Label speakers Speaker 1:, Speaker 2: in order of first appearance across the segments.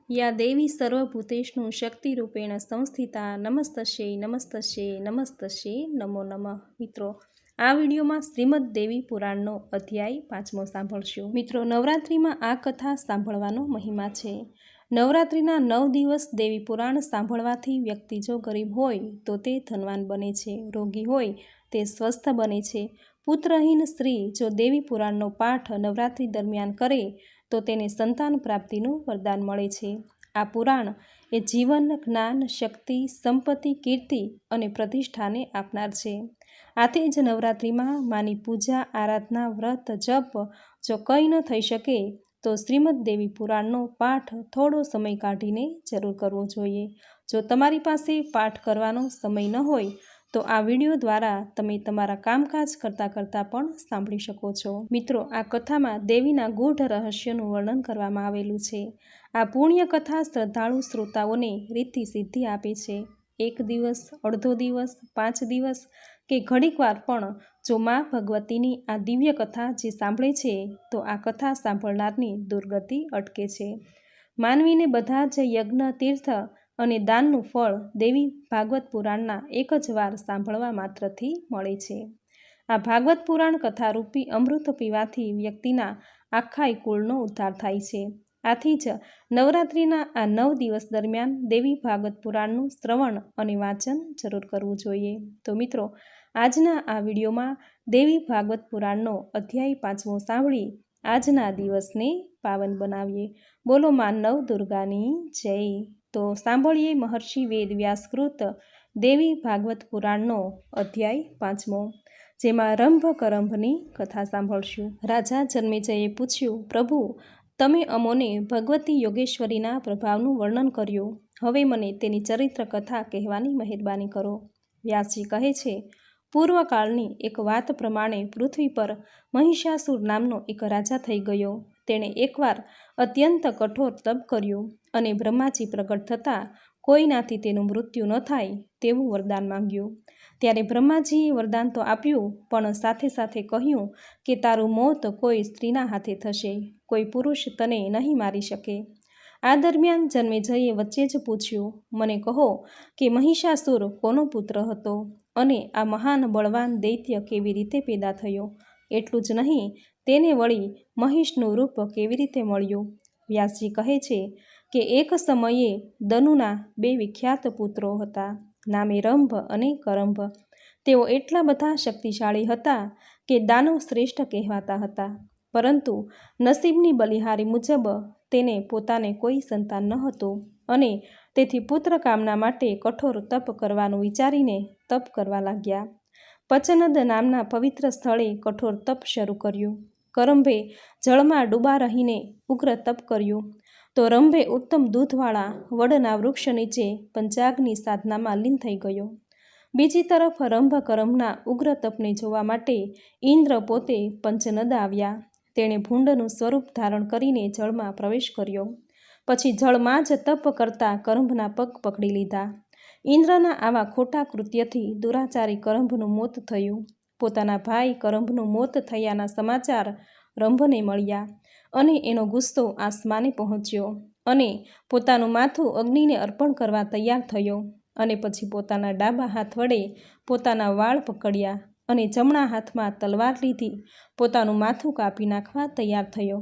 Speaker 1: યા દેવી સર્વભૂતેષુ શક્તિરૂપેણ સંસ્થિતા નમસ્તસ્યૈ નમસ્તસ્યૈ નમસ્તસ્યૈ નમો નમઃ। મિત્રો, આ વિડીયોમાં શ્રીમદ દેવી પુરાણનો અધ્યાય 5મો સાંભળશું। મિત્રો, નવરાત્રિમાં આ કથા સાંભળવાનો મહિમા છે। નવરાત્રિના 9 દિવસ દેવી પુરાણ સાંભળવાથી વ્યક્તિ જો ગરીબ હોય તો તે ધનવાન બને છે, રોગી હોય તે સ્વસ્થ બને છે। પુત્રહીન સ્ત્રી જો દેવી પુરાણનો પાઠ નવરાત્રિ દરમિયાન કરે તો તેને સંતાન પ્રાપ્તિનું વરદાન મળે છે। આ પુરાણ એ જીવન, જ્ઞાન, શક્તિ, સંપત્તિ, કીર્તિ અને પ્રતિષ્ઠાને આપનાર છે। આથી જ નવરાત્રિમાં માની પૂજા, આરાધના, વ્રત, જપ જો કંઈ ન થઈ શકે તો શ્રીમદ દેવી પુરાણનો પાઠ થોડો સમય કાઢીને જરૂર કરવો જોઈએ। જો તમારી પાસે પાઠ કરવાનો સમય ન હોય તો આ વિડીયો દ્વારા તમે તમારા કામકાજ કરતાં કરતાં પણ સાંભળી શકો છો। મિત્રો, આ કથામાં દેવીના ગૂઢ રહસ્યનું વર્ણન કરવામાં આવેલું છે। આ પુણ્ય કથા શ્રદ્ધાળુ શ્રોતાઓને રીતિ સિદ્ધિ આપે છે। 1 દિવસ, અડધો દિવસ, 5 દિવસ કે ઘડીકવાર પણ જો મા ભગવતીની આ દિવ્ય કથા જે સાંભળે છે તો આ કથા સાંભળનારની દુર્ગતિ અટકે છે। માનવીને બધા જ યજ્ઞ, તીર્થ અને દાનનું ફળ દેવી ભાગવત પુરાણના એક જ વાર સાંભળવા માત્રથી મળે છે। આ ભાગવત પુરાણ કથારૂપી અમૃત પીવાથી વ્યક્તિના આખાય કુળનો ઉદ્ધાર થાય છે। આથી જ નવરાત્રિના આ 9 દિવસ દરમિયાન દેવી ભાગવત પુરાણનું શ્રવણ અને વાંચન જરૂર કરવું જોઈએ। તો મિત્રો, આજના આ વિડીયોમાં દેવી ભાગવત પુરાણનો અધ્યાય 5મો સાંભળી આજના દિવસને પાવન બનાવીએ। બોલો મા નવ દુર્ગાની જય। તો સાંભળીએ મહર્ષિ વેદ વ્યાસકૃત દેવી ભાગવત પુરાણનો અધ્યાય 5મો, જેમાં રંભ કરંભની કથા સાંભળશું। રાજા જન્મેજયે પૂછ્યું, પ્રભુ, તમે અમોને ભગવતી યોગેશ્વરીના પ્રભાવનું વર્ણન કર્યું, હવે મને તેની ચરિત્ર કથા કહેવાની મહેરબાની કરો। વ્યાસજી કહે છે, પૂર્વકાળની એક વાત પ્રમાણે પૃથ્વી પર મહિષાસુર નામનો એક રાજા થઈ ગયો। તેણે એકવાર અત્યંત કઠોર તપ કર્યું અને બ્રહ્માજી પ્રગટ થતાં કોઈનાથી તેનું મૃત્યુ ન થાય તેવું વરદાન માંગ્યું। ત્યારે બ્રહ્માજીએ વરદાન તો આપ્યું, પણ સાથે સાથે કહ્યું કે તારું મોત કોઈ સ્ત્રીના હાથે થશે, કોઈ પુરુષ તને નહીં મારી શકે। આ દરમિયાન જન્મેજયે વચ્ચે જ પૂછ્યું, મને કહો કે મહિષાસુર કોનો પુત્ર હતો અને આ મહાન બળવાન દૈત્ય કેવી રીતે પેદા થયો? એટલું જ નહીં, તેને વળી મહિષનું રૂપ કેવી રીતે મળ્યું? વ્યાસજી કહે છે કે એક સમયે દનુના 2 વિખ્યાત પુત્રો હતા, નામે રંભ અને કરંભ। તેઓ એટલા બધા શક્તિશાળી હતા કે દાનવ શ્રેષ્ઠ કહેવાતા હતા, પરંતુ નસીબની બલિહારી મુજબ તેને પોતાને કોઈ સંતાન ન હતું અને તેથી પુત્ર કામના માટે કઠોર તપ કરવાનું વિચારીને તપ કરવા લાગ્યા। પચનદ નામના પવિત્ર સ્થળે કઠોર તપ શરૂ કર્યું। કરંભે જળમાં ડૂબા રહીને ઉગ્ર તપ કર્યું તો રંભે ઉત્તમ દૂધવાળા વડના વૃક્ષ નીચે પંચાગ્નિ સાધનામાં લીન થઈ ગયો। બીજી તરફ રંભ કરંભના ઉગ્ર તપને જોવા માટે ઇન્દ્ર પોતે પંચનદ આવ્યા। તેણે ભૂંડનું સ્વરૂપ ધારણ કરીને જળમાં પ્રવેશ કર્યો, પછી જળમાં જ તપ કરતા કરંભના પગ પકડી લીધા। ઇન્દ્રના આવા ખોટા કૃત્યથી દુરાચારી કરંભનું મોત થયું। પોતાના ભાઈ કરંભનું મોત થયાના સમાચાર રંભને મળ્યા અને એનો ગુસ્સો આસમાને પહોંચ્યો અને પોતાનું માથું અગ્નિને અર્પણ કરવા તૈયાર થયો અને પછી પોતાના ડાબા હાથ વડે પોતાના વાળ પકડ્યા અને જમણા હાથમાં તલવાર લીધી પોતાનું માથું કાપી નાખવા તૈયાર થયો।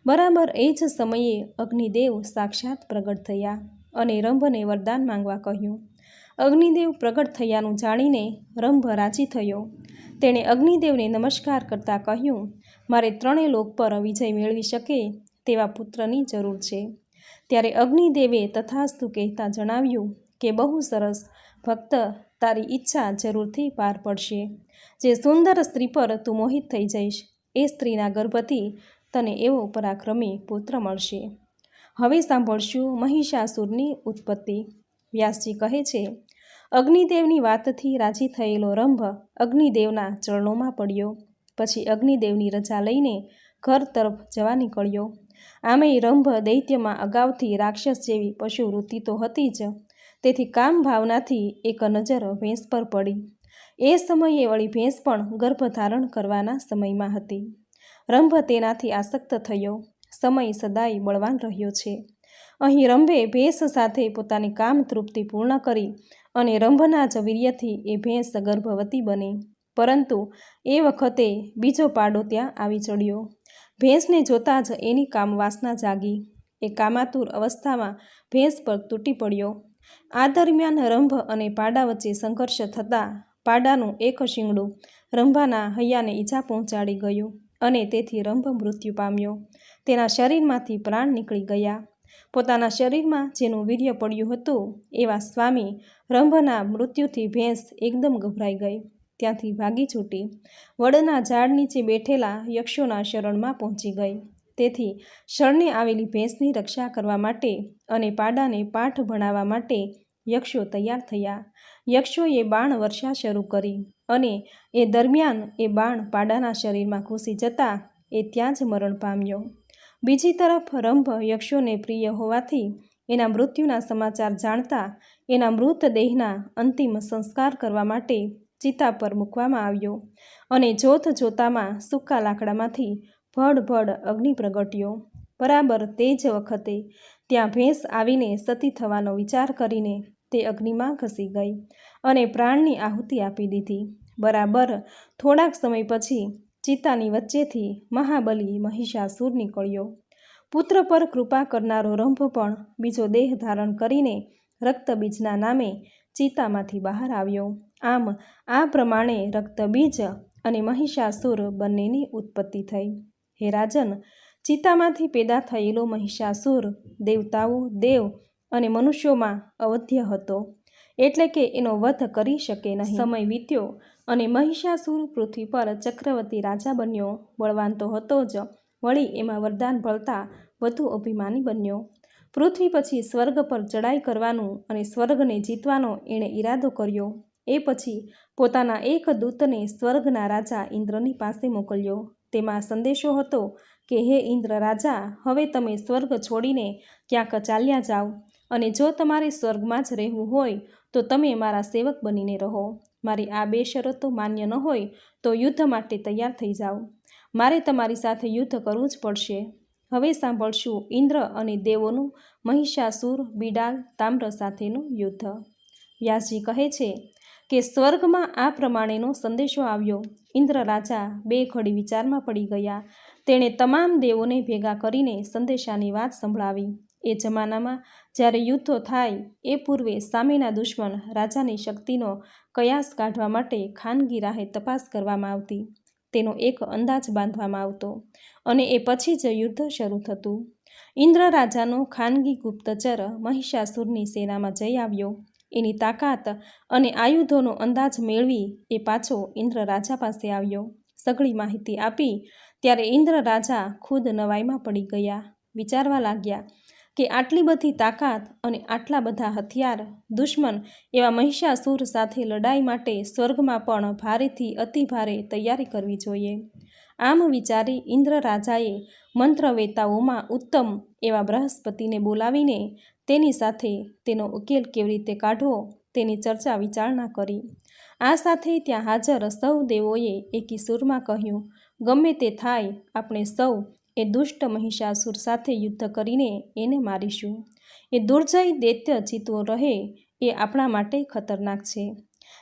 Speaker 1: બરાબર એ જ સમયે અગ્નિદેવ સાક્ષાત પ્રગટ થયા અને રંભને વરદાન માંગવા કહ્યું। અગ્નિદેવ પ્રગટ થયાનું જાણીને રંભ રાજી થયો। તેણે અગ્નિદેવને નમસ્કાર કરતાં કહ્યું, મારે 3 લોક પર વિજય મેળવી શકે તેવા પુત્રની જરૂર છે। ત્યારે અગ્નિદેવે તથાસ્તુ કહેતા જણાવ્યું કે બહુ સરસ ભક્ત, તારી ઈચ્છા જરૂરથી પાર પડશે। જે સુંદર સ્ત્રી પર તું મોહિત થઈ જઈશ એ સ્ત્રીના ગર્ભથી તને એવો પરાક્રમી પુત્ર મળશે। હવે સાંભળશું મહિષાસુરની ઉત્પત્તિ। વ્યાસજી કહે છે, અગ્નિદેવની વાતથી રાજી થયેલો રંભ અગ્નિદેવના ચરણોમાં પડ્યો, પછી અગ્નિદેવની રજા લઈને ઘર તરફ જવા નીકળ્યો। આમેય રંભ દૈત્યમાં અગાઉથી રાક્ષસ જેવી પશુ વૃત્તિ તો હતી જ, તેથી કામ ભાવનાથી એક નજર ભેંસ પર પડી। એ સમયે વળી ભેંસ પણ ગર્ભધારણ કરવાના સમયમાં હતી। રંભ તેનાથી આસક્ત થયો। સમય સદાય બળવાન રહ્યો છે। અહીં રંભે ભેંસ સાથે પોતાની કામ તૃપ્તિ પૂર્ણ કરી અને રંભના જ વીર્યથી એ ભેંસ ગર્ભવતી બની. પરંતુ એ વખતે બીજો પાડો ત્યાં આવી ચડ્યો. ભેંસને જોતાં જ એની કામ વાસના જાગી. એ કામાતુર અવસ્થામાં ભેંસ પર તૂટી પડ્યો. આ દરમિયાન રંભ અને પાડા વચ્ચે સંઘર્ષ થતાં પાડાનું એક શિંગડું રંભાના હૈયાને ઈજા પહોંચાડી ગયું અને તેથી રંભ મૃત્યુ પામ્યો. તેના શરીરમાંથી પ્રાણ નીકળી ગયા. પોતાના શરીરમાં જેનું વીર્ય પડ્યું હતું એવા સ્વામી રંભના મૃત્યુથી ભેંસ એકદમ ગભરાઈ ગઈ. ત્યાંથી ભાગી છૂટી વડના ઝાડ નીચે બેઠેલા યક્ષોના શરણમાં પહોંચી ગઈ. તેથી શરણે આવેલી ભેંસની રક્ષા કરવા માટે અને પાડાને પાઠ ભણાવવા માટે યક્ષો તૈયાર થયા. યક્ષોએ બાણ વર્ષા શરૂ કરી અને એ દરમિયાન એ બાણ પાડાના શરીરમાં ઘૂસી જતાં એ ત્યાં જ મરણ પામ્યો. બીજી તરફ રંભ યક્ષોને પ્રિય હોવાથી એના મૃત્યુના સમાચાર જાણતા એના મૃતદેહના અંતિમ સંસ્કાર કરવા માટે ચિતા પર મૂકવામાં આવ્યો અને જોત જોતામાં સૂકા લાકડામાંથી ભડ અગ્નિ પ્રગટ્યો. બરાબર તે જ વખતે ત્યાં ભેંસ આવીને સતી થવાનો વિચાર કરીને તે અગ્નિમાં ઘસી ગઈ અને પ્રાણની આહુતિ આપી દીધી. બરાબર થોડાક સમય પછી ચિતાની વચ્ચેથી મહાબલી મહિષાસુર નીકળ્યો. પુત્ર પર કૃપા કરનારો રંભ પણ બીજો દેહ ધારણ કરીને રક્તબીજના નામે ચિતામાંથી બહાર આવ્યો. આમ આ પ્રમાણે રક્તબીજ અને મહિષાસુર બંનેની ઉત્પત્તિ થઈ. હે રાજન, ચિતામાંથી પેદા થયેલો મહિષાસુર દેવતાઓ, દેવ અને મનુષ્યોમાં અવધ્ય હતો, એટલે કે એનો વધ કરી શકે નહીં. સમય વીત્યો અને મહિષાસુર પૃથ્વી પર ચક્રવર્તી રાજા બન્યો. બળવાન તો હતો જ, વળી એમાં વરદાન ભળતા વધુ અભિમાની બન્યો. પૃથ્વી પછી સ્વર્ગ પર ચડાઈ કરવાનું અને સ્વર્ગને જીતવાનો એણે ઈરાદો કર્યો. એ પછી પોતાના એક દૂતને સ્વર્ગના રાજા ઇન્દ્રની પાસે મોકલ્યો. તેમાં સંદેશો હતો કે હે ઇન્દ્ર રાજા, હવે તમે સ્વર્ગ છોડીને ક્યાંક ચાલ્યા જાઓ અને જો તમારે સ્વર્ગમાં જ રહેવું હોય તો તમે મારા સેવક બનીને રહો. મારી આ બે શરતો માન્ય ન હોય તો યુદ્ધ માટે તૈયાર થઈ જાઓ. મારે તમારી સાથે યુદ્ધ કરવું જ પડશે. હવે સાંભળશું ઇન્દ્ર અને દેવોનું મહિષાસુર બિડાલ તામ્ર સાથેનું યુદ્ધ. વ્યાસજી કહે છે કે સ્વર્ગમાં આ પ્રમાણેનો સંદેશો આવ્યો. ઇન્દ્ર રાજા બે ઘડી વિચારમાં પડી ગયા. તેણે તમામ દેવોને ભેગા કરીને સંદેશાની વાત સંભળાવી. એ જમાનામાં જ્યારે યુદ્ધો થાય એ પૂર્વે સામેના દુશ્મન રાજાની શક્તિનો કયાસ કાઢવા માટે ખાનગી રાહે તપાસ કરવામાં આવતી. તેનો એક અંદાજ બાંધવામાં આવતો અને એ પછી જ યુદ્ધ શરૂ થતું. ઇન્દ્ર રાજાનો ખાનગી ગુપ્તચર મહિષાસુરની સેનામાં જઈ આવ્યો. એની તાકાત અને આયુધોનો અંદાજ મેળવી એ પાછો ઇન્દ્ર રાજા પાસે આવ્યો. સઘળી માહિતી આપી ત્યારે ઇન્દ્ર રાજા ખુદ નવાઈમાં પડી ગયા. વિચારવા લાગ્યા કે આટલી બધી તાકાત અને આટલા બધા હથિયાર દુશ્મન એવા મહિષાસુર સાથે લડાઈ માટે સ્વર્ગમાં પણ ભારેથી અતિ ભારે તૈયારી કરવી જોઈએ. આમ વિચારી ઇન્દ્ર રાજાએ મંત્રવેતાઓમાં ઉત્તમ એવા બૃહસ્પતિને બોલાવીને તેની સાથે તેનો ઉકેલ કેવી રીતે કાઢવો તેની ચર્ચા વિચારણા કરી. આ સાથે ત્યાં હાજર સૌ દેવોએ એકી સૂરમાં કહ્યું, ગમે તે થાય, આપણે સૌ એ દુષ્ટ મહિષાસુર સાથે યુદ્ધ કરીને એને મારીશું. એ દુર્જય દૈત્ય જીતવો રહે એ આપણા માટે ખતરનાક છે.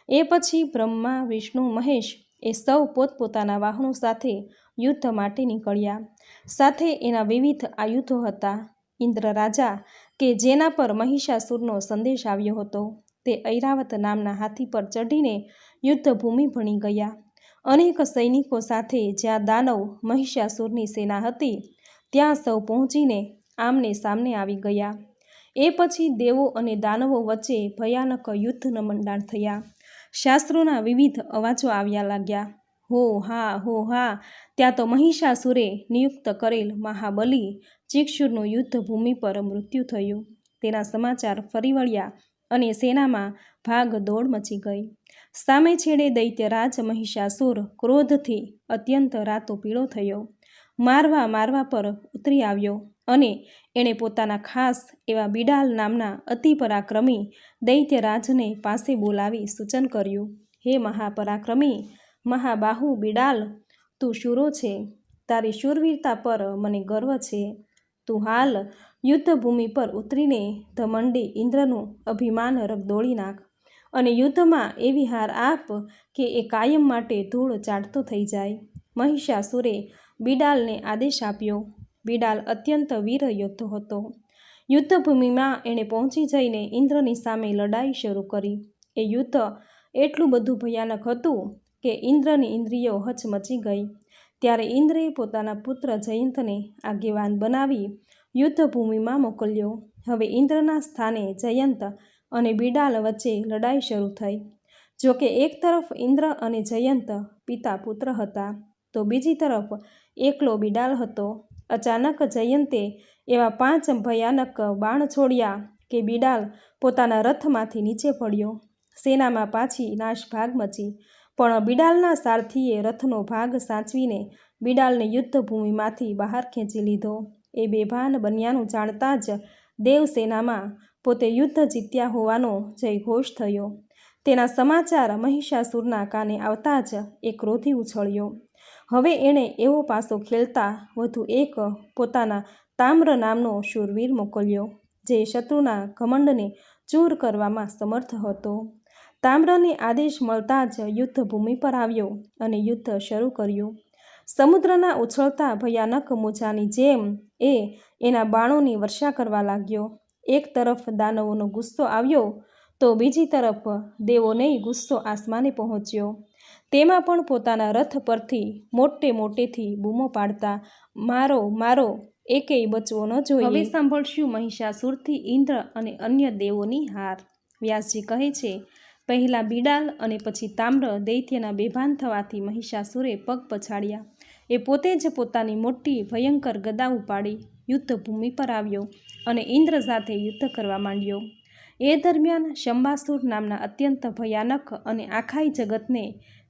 Speaker 1: એ પછી બ્રહ્મા, વિષ્ણુ, મહેશ એ સૌ પોતપોતાના વાહનો સાથે યુદ્ધ માટે નીકળ્યા. સાથે એના વિવિધ આયુધો હતા. ઇન્દ્ર રાજા કે જેના પર મહિષાસુરનો સંદેશ આવ્યો હતો તે ઐરાવત નામના હાથી પર ચઢીને યુદ્ધભૂમિ ભણી ગયા. અનેક સૈનિકો સાથે જ્યાં દાનવ મહિષાસુરની સેના હતી ત્યાં સૌ પહોંચીને આમને સામને આવી ગયા. એ પછી દેવો અને દાનવો વચ્ચે ભયાનક યુદ્ધના મંડાણ થયા. શાસ્ત્રોના વિવિધ અવાજો આવ્યા લાગ્યા. હો હા, ત્યાં તો મહિષાસુરે નિયુક્ત કરેલ મહાબલી ચિક્ષુરનું યુદ્ધભૂમિ પર મૃત્યુ થયું. તેના સમાચાર ફરી વળ્યા અને સેનામાં ભાગ દોડ મચી ગઈ. સામે છેડે દૈત્યરાજ મહિષાસુર ક્રોધથી અત્યંત રાતોપીળો થયો. મારવા પર ઉતરી આવ્યો અને એણે પોતાના ખાસ એવા બિડાલ નામના અતિ પરાક્રમી દૈત્યરાજને પાસે બોલાવી સૂચન કર્યું, હે મહાપરાક્રમી મહાબાહુ બિડાલ, તું શૂરો છે. તારી શૂરવીરતા પર મને ગર્વ છે. તું હાલ યુદ્ધભૂમિ પર ઉતરીને ધમંડી ઇન્દ્રનું અભિમાન રગદોળી નાખ અને યુદ્ધમાં એવી હાર આપ કે એ કાયમ માટે ધૂળ ચાટતો થઈ જાય. મહિષાસુરે બિડાલને આદેશ આપ્યો. બિડાલ અત્યંત વીર યોદ્ધો હતો. યુદ્ધભૂમિમાં એણે પહોંચી જઈને ઇન્દ્રની સામે લડાઈ શરૂ કરી. એ યુદ્ધ એટલું બધું ભયાનક હતું કે ઇન્દ્રની ઇન્દ્રિયો હચમચી ગઈ. ત્યારે ઇન્દ્રે પોતાના પુત્ર જયંતને આગેવાન બનાવી યુદ્ધભૂમિમાં મોકલ્યો. હવે ઇન્દ્રના સ્થાને જયંત અને બિડાલ વચ્ચે લડાઈ શરૂ થઈ. જોકે એક તરફ ઇન્દ્ર અને જયંત પિતા પુત્ર હતા, તો બીજી તરફ એકલો બિડાલ હતો. અચાનક જયંતે એવા 5 ભયાનક બાણ છોડ્યા કે બિડાલ પોતાના રથમાંથી નીચે પડ્યો. સેનામાં પાછી નાશભાગ મચી, પણ બિડાલના સારથીએ રથનો ભાગ સાચવીને બિડાલને યુદ્ધભૂમિમાંથી બહાર ખેંચી લીધો. એ બેભાન બન્યાનું જાણતા જ દેવસેનામાં પોતે યુદ્ધ જીત્યા હોવાનો જયઘોષ થયો. તેના સમાચાર મહિષાસુરના કાને આવતા જ એ ક્રોધી ઉછળ્યો. હવે એણે એવો પાસો ખેલતા વધુ એક પોતાના તામ્ર નામનો શૂરવીર મોકલ્યો, જે શત્રુના ઘમંડને ચૂર કરવામાં સમર્થ હતો. તામ્રને આદેશ મળતા જ યુદ્ધભૂમિ પર આવ્યો અને યુદ્ધ શરૂ કર્યું. સમુદ્રના ઉછળતા ભયાનક મોજાની જેમ એ એના બાણોની વર્ષા કરવા લાગ્યો. એક તરફ દાનવોનો ગુસ્સો આવ્યો તો બીજી તરફ દેવોનેય ગુસ્સો આસમાને પહોંચ્યો. તેમાં પણ પોતાના રથ પરથી મોટે મોટેથી બૂમો પાડતા, મારો મારો, એકેય બચવો ન જોઈએ. હવે સાંભળશું મહિષાસુરથી ઇન્દ્ર અને અન્ય દેવોની હાર. વ્યાસજી કહે છે, પહેલાં બિડાલ અને પછી તામ્ર દૈત્યના બેભાન થવાથી મહિષાસુરે પગ પછાડ્યા. એ પોતે જ પોતાની મોટી ભયંકર ગદા ઉપાડી યુદ્ધભૂમિ પર આવ્યો અને ઇન્દ્ર સાથે યુદ્ધ કરવા માંડ્યો. એ દરમિયાન શંબાસુર નામના અત્યંત ભયાનક અને આખાય જગતને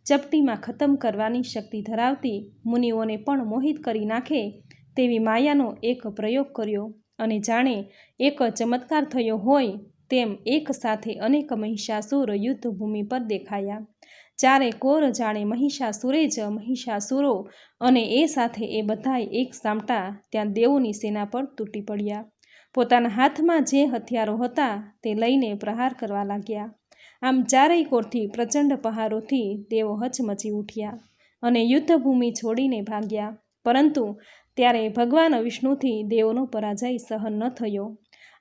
Speaker 1: ચપટીમાં ખતમ કરવાની શક્તિ ધરાવતી, મુનિઓને પણ મોહિત કરી નાખે તેવી માયાનો એક પ્રયોગ કર્યો અને જાણે એક ચમત્કાર થયો હોય તેમ એક સાથે અનેક મહિષાસુર યુદ્ધભૂમિ પર દેખાયા. ચારે કોર જાણે મહિષાસુરે જ મહિષાસુરો, અને એ સાથે એ બધાય એક સામટા ત્યાં દેવોની સેના પર તૂટી પડ્યા. પોતાના હાથમાં જે હથિયારો હતા તે લઈને પ્રહાર કરવા લાગ્યા. આમ ચારેય કોરથી પ્રચંડ પહારોથી દેવો હચમચી ઉઠ્યા અને યુદ્ધભૂમિ છોડીને ભાગ્યા. પરંતુ ત્યારે ભગવાન વિષ્ણુથી દેવોનો પરાજય સહન ન થયો.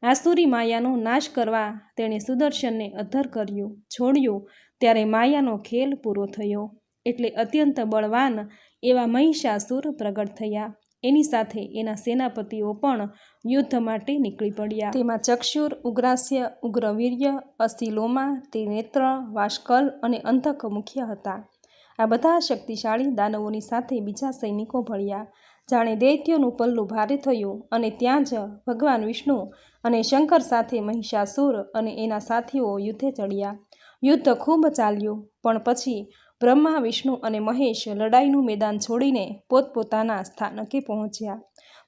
Speaker 1: આસુરી માયાનો નાશ કરવા તેણે સુદર્શનને અધ્ધર કર્યું, છોડ્યું. ત્યારે માયાનો ખેલ પૂરો થયો. એટલે અત્યંત બળવાન એવા મહિષાસુર પ્રગટ થયા. એની સાથે એના સેનાપતિઓ પણ યુદ્ધ માટે નીકળી પડ્યા. તેમાં ચક્ષુર, ઉગ્રાસ્ય, ઉગ્રવીર્ય, અસિલોમા, ત્રિનેત્ર, વાષ્કલ અને અંધક મુખ્ય હતા. આ બધા શક્તિશાળી દાનવોની સાથે બીજા સૈનિકો ભળ્યા. જાણે દૈત્યોનું પલ્લું ભારે થયું અને ત્યાં જ ભગવાન વિષ્ણુ અને શંકર સાથે મહિષાસુર અને એના સાથીઓ યુદ્ધે ચડ્યા. યુદ્ધ ખૂબ ચાલ્યું, પણ પછી બ્રહ્મા, વિષ્ણુ અને મહેશ લડાઈનું મેદાન છોડીને પોતપોતાના સ્થાનકે પહોંચ્યા.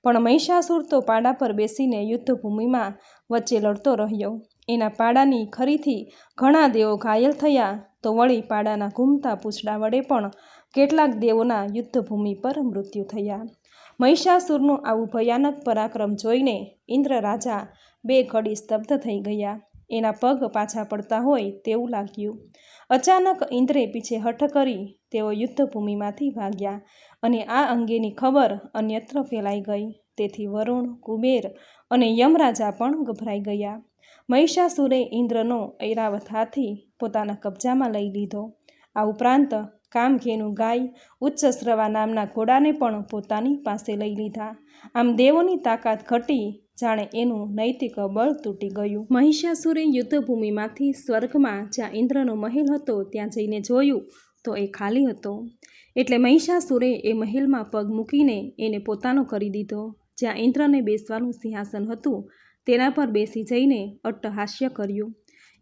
Speaker 1: પણ મહિષાસુર તો પાડા પર બેસીને યુદ્ધભૂમિમાં વચ્ચે લડતો રહ્યો. એના પાડાની ખરીથી ઘણા દેવો ઘાયલ થયા, તો વળી પાડાના ઘૂમતા પૂંછડા વડે પણ કેટલાક દેવોના યુદ્ધભૂમિ પર મૃત્યુ થયા. મહિષાસુરનું આવું ભયાનક પરાક્રમ જોઈને ઇન્દ્ર રાજા 2 ઘડી સ્તબ્ધ થઈ ગયા. એના પગ પાછા પડતા હોય તેવું લાગ્યું. અચાનક ઇન્દ્રે પીછે હઠ કરી તેઓ યુદ્ધભૂમિમાંથી ભાગ્યા અને આ અંગેની ખબર અન્યત્ર ફેલાઈ ગઈ. તેથી વરુણ, કુબેર અને યમરાજા પણ ગભરાઈ ગયા. મહિષાસુરે ઇન્દ્રનો ઐરાવત હાથી પોતાના કબજામાં લઈ લીધો. આ ઉપરાંત કામધેનુ ગાય, ઉચ્ચશ્રવા નામના ઘોડાને પણ પોતાની પાસે લઈ લીધા. આમ દેવોની તાકાત ઘટી, જાણે એનું નૈતિક બળ તૂટી ગયું. મહિષાસુરે યુદ્ધભૂમિમાંથી સ્વર્ગમાં જ્યાં ઇન્દ્રનો મહેલ હતો ત્યાં જઈને જોયું તો એ ખાલી હતો. એટલે મહિષાસુરે એ મહેલમાં પગ મૂકીને એને પોતાનો કરી દીધો. જ્યાં ઇન્દ્રને બેસવાનું સિંહાસન હતું તેના પર બેસી જઈને અટ્ટહાસ્ય કર્યું.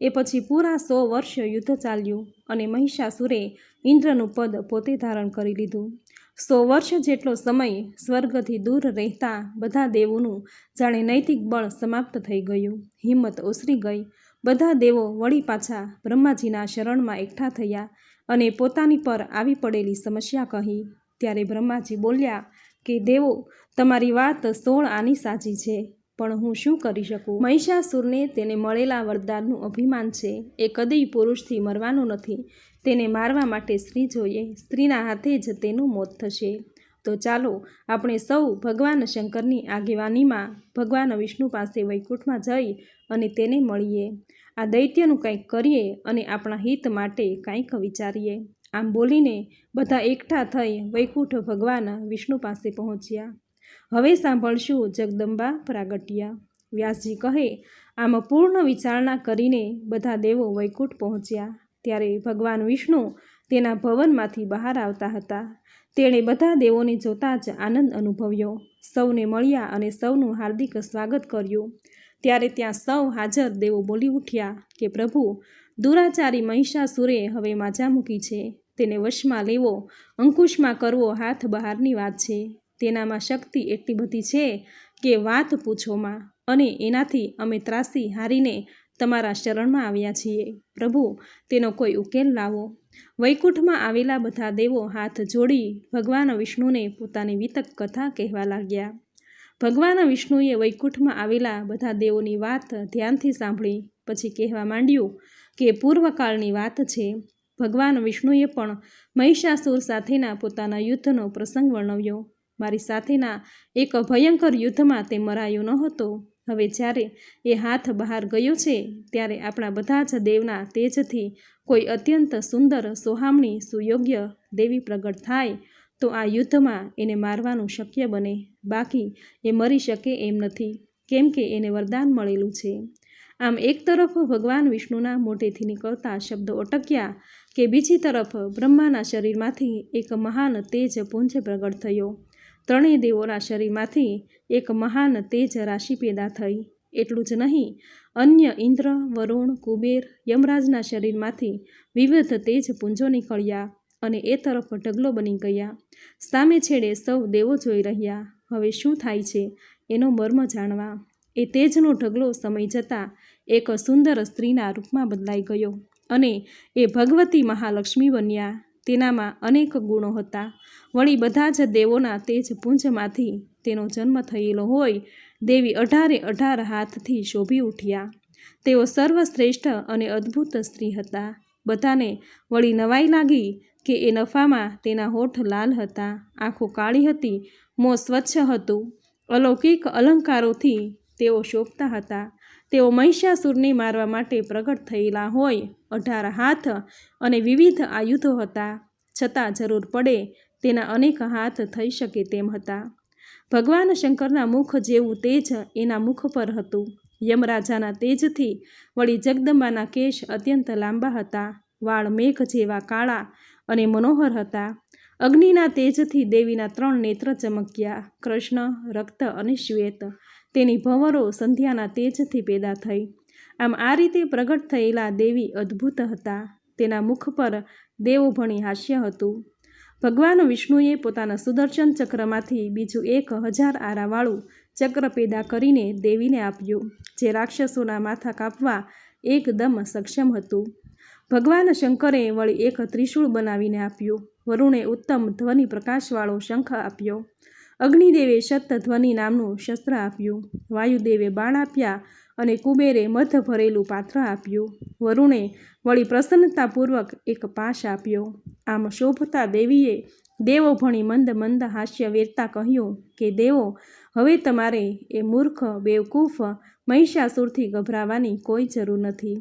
Speaker 1: એ પછી પૂરા 100 વર્ષ યુદ્ધ ચાલ્યું અને મહિષાસુરે ઇન્દ્રનું પદ પોતે ધારણ કરી લીધું. 100 વર્ષ જેટલો સમય સ્વર્ગથી દૂર રહેતા બધા દેવોનું જાણે નૈતિક બળ સમાપ્ત થઈ ગયું. હિંમત ઓસરી ગઈ. બધા દેવો વળી પાછા બ્રહ્માજીના શરણમાં એકઠા થયા અને પોતાની પર આવી પડેલી સમસ્યા કહી. ત્યારે બ્રહ્માજી બોલ્યા કે દેવો તમારી વાત 16 આની સાચી છે, પણ હું શું કરી શકું? મહિષાસુરને તેને મળેલા વરદાનનું અભિમાન છે. એ કદી પુરુષથી મરવાનું નથી. તેને મારવા માટે સ્ત્રી જોઈએ. સ્ત્રીના હાથે જ તેનું મોત થશે. તો ચાલો આપણે સૌ ભગવાન શંકરની આગેવાનીમાં ભગવાન વિષ્ણુ પાસે વૈકુંઠમાં જઈ અને તેને મળીએ. આ દૈત્યનું કંઈક કરીએ અને આપણા હિત માટે કંઈક વિચારીએ. આમ બોલીને બધા એકઠા થઈ વૈકુંઠ ભગવાન વિષ્ણુ પાસે પહોંચ્યા. હવે સાંભળશું જગદંબા પ્રાગટ્ય. વ્યાસજી કહે, આમ પૂર્ણ વિચારણા કરીને બધા દેવો વૈકુંઠ પહોંચ્યા. ત્યારે ભગવાન વિષ્ણુ તેના ભવનમાંથી બહાર આવતા હતા. તેણે બધા દેવોને જોતા જ આનંદ અનુભવ્યો. સૌને મળ્યા અને સૌનું હાર્દિક સ્વાગત કર્યું. ત્યારે ત્યાં સૌ હાજર દેવો બોલી ઉઠ્યા કે પ્રભુ, દુરાચારી મહિષાસુરે હવે માજા મૂકી છે. તેને વશમાં લેવો, અંકુશમાં કરવો હાથ બહારની વાત છે. તેનામાં શક્તિ એટલી બધી છે કે વાત પૂછોમાં, અને એનાથી અમે ત્રાસી હારીને તમારા શરણમાં આવ્યા છીએ. પ્રભુ, તેનો કોઈ ઉકેલ લાવો. વૈકુંઠમાં આવેલા બધા દેવો હાથ જોડી ભગવાન વિષ્ણુને પોતાની વિતક કથા કહેવા લાગ્યા. ભગવાન વિષ્ણુએ વૈકુંઠમાં આવેલા બધા દેવોની વાત ધ્યાનથી સાંભળી. પછી કહેવા માંડ્યું કે પૂર્વકાળની વાત છે. ભગવાન વિષ્ણુએ પણ મહિષાસુર સાથેના પોતાના યુદ્ધનો પ્રસંગ વર્ણવ્યો. મારી સાથેના એક ભયંકર યુદ્ધમાં તે મરાયો ન હતો. હવે જ્યારે એ હાથ બહાર ગયો છે, ત્યારે આપણા બધા જ દેવના તેજથી કોઈ અત્યંત સુંદર, સોહામણી, સુયોગ્ય દેવી પ્રગટ થાય તો આ યુદ્ધમાં એને મારવાનું શક્ય બને. બાકી એ મરી શકે એમ નથી, કેમ કે એને વરદાન મળેલું છે. આમ એક તરફ ભગવાન વિષ્ણુના મોઢેથી નીકળતા શબ્દો અટક્યા કે બીજી તરફ બ્રહ્માના શરીરમાંથી એક મહાન તેજ પુંજ પ્રગટ થયો. ત્રણેય દેવોના શરીરમાંથી એક મહાન તેજ રાશિ પેદા થઈ. એટલું જ નહીં, અન્ય ઇન્દ્ર, વરુણ, કુબેર, યમરાજના શરીરમાંથી વિવિધ તેજ પુંજો નીકળ્યા અને એ તરફ ઢગલો બની ગયા. સામે છેડે સૌ દેવો જોઈ રહ્યા. હવે શું થાય છે એનો મર્મ જાણવા. એ તેજનો ઢગલો સમય જતાં એક સુંદર સ્ત્રીના રૂપમાં બદલાઈ ગયો અને એ ભગવતી મહાલક્ષ્મી બન્યા. તેનામાં અનેક ગુણો હતા. વળી બધા જ દેવોના તેજ પુંજમાંથી તેનો જન્મ થયેલો હોય. દેવી 18 હાથથી શોભી ઉઠ્યા. તેઓ સર્વશ્રેષ્ઠ અને અદ્ભુત સ્ત્રી હતા. બધાને વળી નવાઈ લાગી કે એ નફામાં તેના હોઠ લાલ હતા, આંખો કાળી હતી, મોં સ્વચ્છ હતું. અલૌકિક અલંકારોથી તેઓ શોભતા હતા. તેઓ મહિષાસુરને મારવા માટે પ્રગટ થયેલા હોય. 18 હાથ અને વિવિધ આયુધો હતા, છતાં જરૂર પડે તેના અનેક હાથ થઈ શકે તેમ હતા. ભગવાન શંકરના મુખ જેવું તેજ એના મુખ પર હતું. યમરાજાના તેજથી વળી જગદંબાના કેશ અત્યંત લાંબા હતા. વાળ મેઘ જેવા કાળા અને મનોહર હતા. અગ્નિના તેજથી દેવીના 3 નેત્ર ચમક્યા, કૃષ્ણ, રક્ત અને શ્વેત. તેની ભંવરો સંધ્યાના તેજથી પેદા થઈ. આમ આ રીતે પ્રગટ થયેલા દેવી અદ્ભુત હતા. તેના મુખ પર દેવોભણી હાસ્ય હતું. ભગવાન વિષ્ણુએ પોતાના સુદર્શન ચક્રમાંથી બીજું 1000 આરાવાળું ચક્ર પેદા કરીને દેવીને આપ્યું, જે રાક્ષસોના માથા કાપવા એકદમ સક્ષમ હતું. ભગવાન શંકરે વળી એક ત્રિશૂળ બનાવીને આપ્યું. વરુણે ઉત્તમ ધ્વનિ પ્રકાશવાળો શંખ આપ્યો. અગ્નિદેવે શતધ્વનિ નામનું શસ્ત્ર આપ્યું. વાયુદેવે બાણ આપ્યા અને કુબેરે મધ ભરેલું પાત્ર આપ્યું. વરુણે વળી પ્રસન્નતાપૂર્વક એક પાશ આપ્યો. આમ શોભતા દેવીએ દેવો ભણી મંદ મંદ હાસ્ય વેરતા કહ્યું કે દેવો, હવે તમારે એ મૂર્ખ બેવકૂફ મહિષાસુરથી ગભરાવાની કોઈ જરૂર નથી.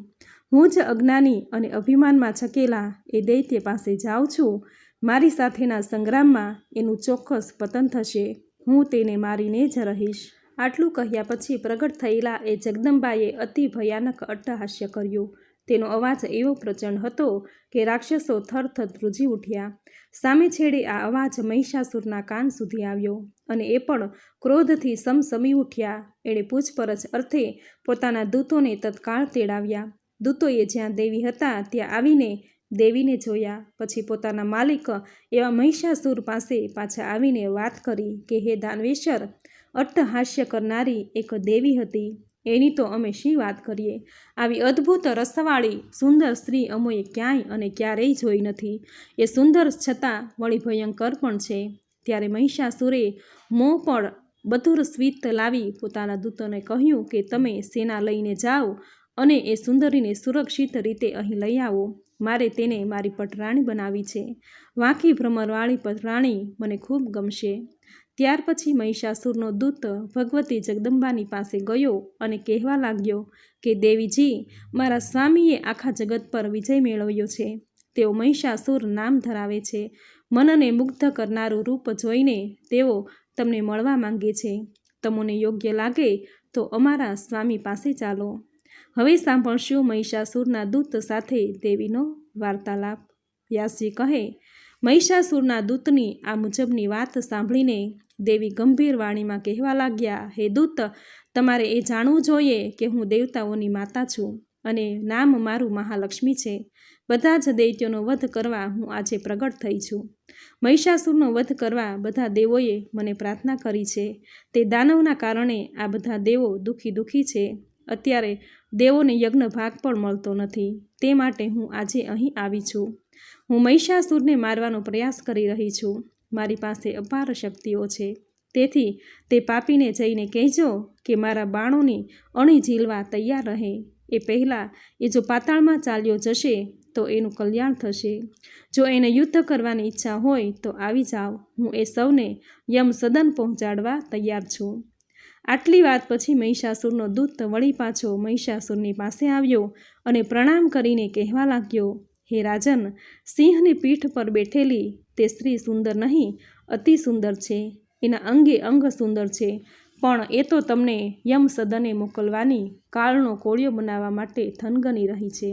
Speaker 1: હું જ અજ્ઞાની અને અભિમાનમાં છકેલા એ દૈત્ય પાસે જાઉં છું. મારી સાથેના સંગ્રામમાં એનું ચોક્કસ પતન થશે. હું તેને મારીને જ રહીશ. આટલું કહ્યા પછી પ્રગટ થયેલા એ જગદંબાએ અતિ ભયાનક અટ્ટહાસ્ય કર્યું. તેનો અવાજ એવો પ્રચંડ હતો કે રાક્ષસો થરથર ધ્રુજી ઉઠ્યા. સામે છેડે આ અવાજ મહિષાસુરના કાન સુધી આવ્યો અને એ પણ ક્રોધથી સમસમી ઉઠ્યા. એણે પૂછપરછ અર્થે પોતાના દૂતોને તત્કાળ તેડાવ્યા. દૂતોએ જ્યાં દેવી હતા ત્યાં આવીને દેવીને જોયા. પછી પોતાના માલિક એવા મહિષાસુર પાસે પાછા આવીને વાત કરી કે હે દાનવેશ્વર, અટ્ટહાસ્ય કરનારી એક દેવી હતી. એની તો અમે શી વાત કરીએ. આવી અદ્ભુત રસવાળી સુંદર સ્ત્રી અમોએ ક્યાંય અને ક્યારેય જોઈ નથી. એ સુંદર છતાં વળી ભયંકર પણ છે. ત્યારે મહિષાસુરે મોં પર બધુર સ્વીત લાવી પોતાના દૂતોને કહ્યું કે તમે સેના લઈને જાઓ અને એ સુંદરીને સુરક્ષિત રીતે અહીં લઈ આવો. મારે તેને મારી પટરાણી બનાવી છે. વાંકી ભ્રમરવાળી પટરાણી મને ખૂબ ગમશે. ત્યાર પછી મહિષાસુરનો દૂત ભગવતી જગદંબાની પાસે ગયો અને કહેવા લાગ્યો કે દેવીજી, મારા સ્વામીએ આખા જગત પર વિજય મેળવ્યો છે. તેઓ મહિષાસુર નામ ધરાવે છે. મનને મુગ્ધ કરનારું રૂપ જોઈને તેઓ તમને મળવા માંગે છે. તમને યોગ્ય લાગે તો અમારા સ્વામી પાસે ચાલો. હવે સાંભળશું મહિષાસુરના દૂત સાથે દેવીનો વાર્તાલાપ. વ્યાસજી કહે, મહિષાસુરના દૂતની આ મુજબની વાત સાંભળીને દેવી ગંભીર વાણીમાં કહેવા લાગ્યા, હે દૂત, તમારે એ જાણવું જોઈએ કે હું દેવતાઓની માતા છું અને નામ મારું મહાલક્ષ્મી છે. બધા જ દૈત્યોનો વધ કરવા હું આજે પ્રગટ થઈ છું. મહિષાસુરનો વધ કરવા બધા દેવોએ મને પ્રાર્થના કરી છે. તે દાનવના કારણે આ બધા દેવો દુઃખી છે. અત્યારે દેવોને યજ્ઞ ભાગ પણ મળતો નથી. તે માટે હું આજે અહીં આવી છું. હું મહિષાસુરને મારવાનો પ્રયાસ કરી રહી છું. મારી પાસે અપાર શક્તિઓ છે. તેથી તે પાપીને જઈને કહેજો કે મારા બાણોની અણી ઝીલવા તૈયાર રહે. એ પહેલાં એ જો પાતાળમાં ચાલ્યો જશે તો એનું કલ્યાણ થશે. જો એને યુદ્ધ કરવાની ઈચ્છા હોય તો આવી જાઓ. હું એ સૌને યમ સદન પહોંચાડવા તૈયાર છું. આટલી વાત પછી મહિષાસુરનો દૂત વળી પાછો મહિષાસુરની પાસે આવ્યો અને પ્રણામ કરીને કહેવા લાગ્યો, હે રાજન, સિંહની પીઠ પર બેઠેલી તે સ્ત્રી સુંદર નહીં, અતિ સુંદર છે. એના અંગે અંગ સુંદર છે. પણ એ તો તમને યમ સદને મોકલવાની કાળનો કોળિયો બનાવવા માટે થનગની રહી છે.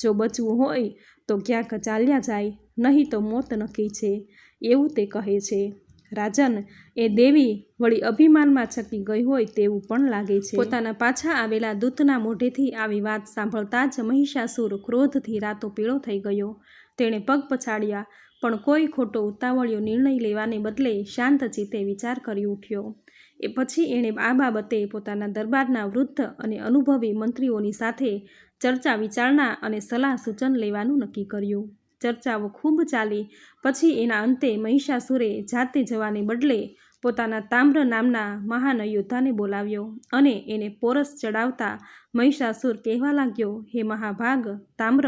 Speaker 1: જો બચવું હોય તો ક્યાંક ચાલ્યા જાય, નહીં તો મોત નક્કી છે, એવું તે કહે છે. રાજન, એ દેવી વળી અભિમાનમાં છકી ગઈ હોય તેવું પણ લાગે છે. પોતાના પાછા આવેલા દૂતના મોઢેથી આવી વાત સાંભળતા જ મહિષાસુર ક્રોધથી રાતો પીળો થઈ ગયો. તેણે પગ પછાડ્યા, પણ કોઈ ખોટો ઉતાવળિયો નિર્ણય લેવાને બદલે શાંત ચિત્તે વિચાર કરી ઉઠ્યો. એ પછી એણે આ બાબતે પોતાના દરબારના વૃદ્ધ અને અનુભવી મંત્રીઓની સાથે ચર્ચા વિચારણા અને સલાહ સૂચન લેવાનું નક્કી કર્યું. ચર્ચાઓ ખૂબ ચાલી. પછી એના અંતે મહિષાસુરે જાતે જવાને બદલે પોતાના તામ્ર નામના મહાન યોદ્ધાને બોલાવ્યો અને એને પોરસ ચડાવતા મહિષાસુર કહેવા લાગ્યો, હે મહાભાગ તામ્ર,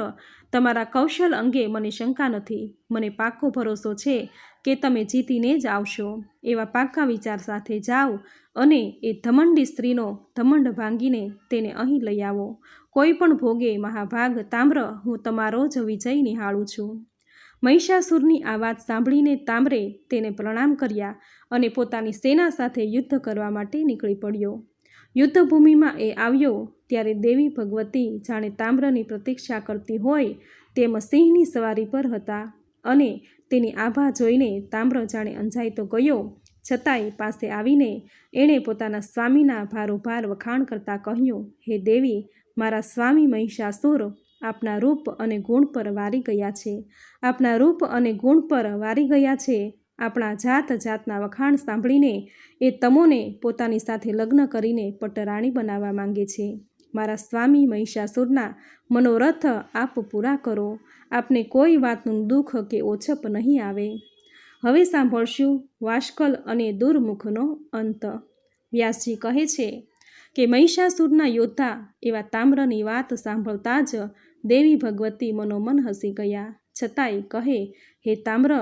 Speaker 1: તમારા કૌશલ અંગે મને શંકા નથી. મને પાકો ભરોસો છે કે તમે જીતીને જ આવશો. એવા પાકા વિચાર સાથે જાઓ અને એ ધમંડી સ્ત્રીનો ધમંડ ભાંગીને તેને અહીં લઈ આવો. કોઈ પણ ભોગે મહાભાગ તામ્ર, હું તમારો જ વિજય નિહાળું છું. મહિષાસુરની આ વાત સાંભળીને તામ્રે તેને પ્રણામ કર્યા અને પોતાની સેના સાથે યુદ્ધ કરવા માટે નીકળી પડ્યો. યુદ્ધભૂમિમાં એ આવ્યો ત્યારે દેવી ભગવતી જાણે તામ્રની પ્રતીક્ષા કરતી હોય તેમ સિંહની સવારી પર હતા અને તેની આભા જોઈને તામ્ર જાણે અંજાઈ તો ગયો, છતાંય પાસે આવીને એણે પોતાના સ્વામીના ભારોભાર વખાણ કરતાં કહ્યું, હે દેવી, મારા સ્વામી મહિષાસુર આપના રૂપ અને ગુણ પર વારી ગયા છે. આપના રૂપ અને ગુણ પર વારી ગયા છે. આપણા જાત જાતના વખાણ સાંભળીને એ તમોને પોતાની સાથે લગ્ન કરીને પટરાણી બનાવવા માંગે છે. મારા સ્વામી મહિષાસુરના મનોરથ આપ પૂરા કરો. આપને કોઈ વાતનું દુઃખ કે ઓછપ નહીં આવે. હવે સાંભળશું વાષ્કલ અને દુર્મુખનો અંત. વ્યાસજી કહે છે કે મહિષાસુરના યોદ્ધા એવા તામ્રની વાત સાંભળતા જ દેવી ભગવતી મનોમન હસી ગયા. છતાંય કહે, હે તામ્ર,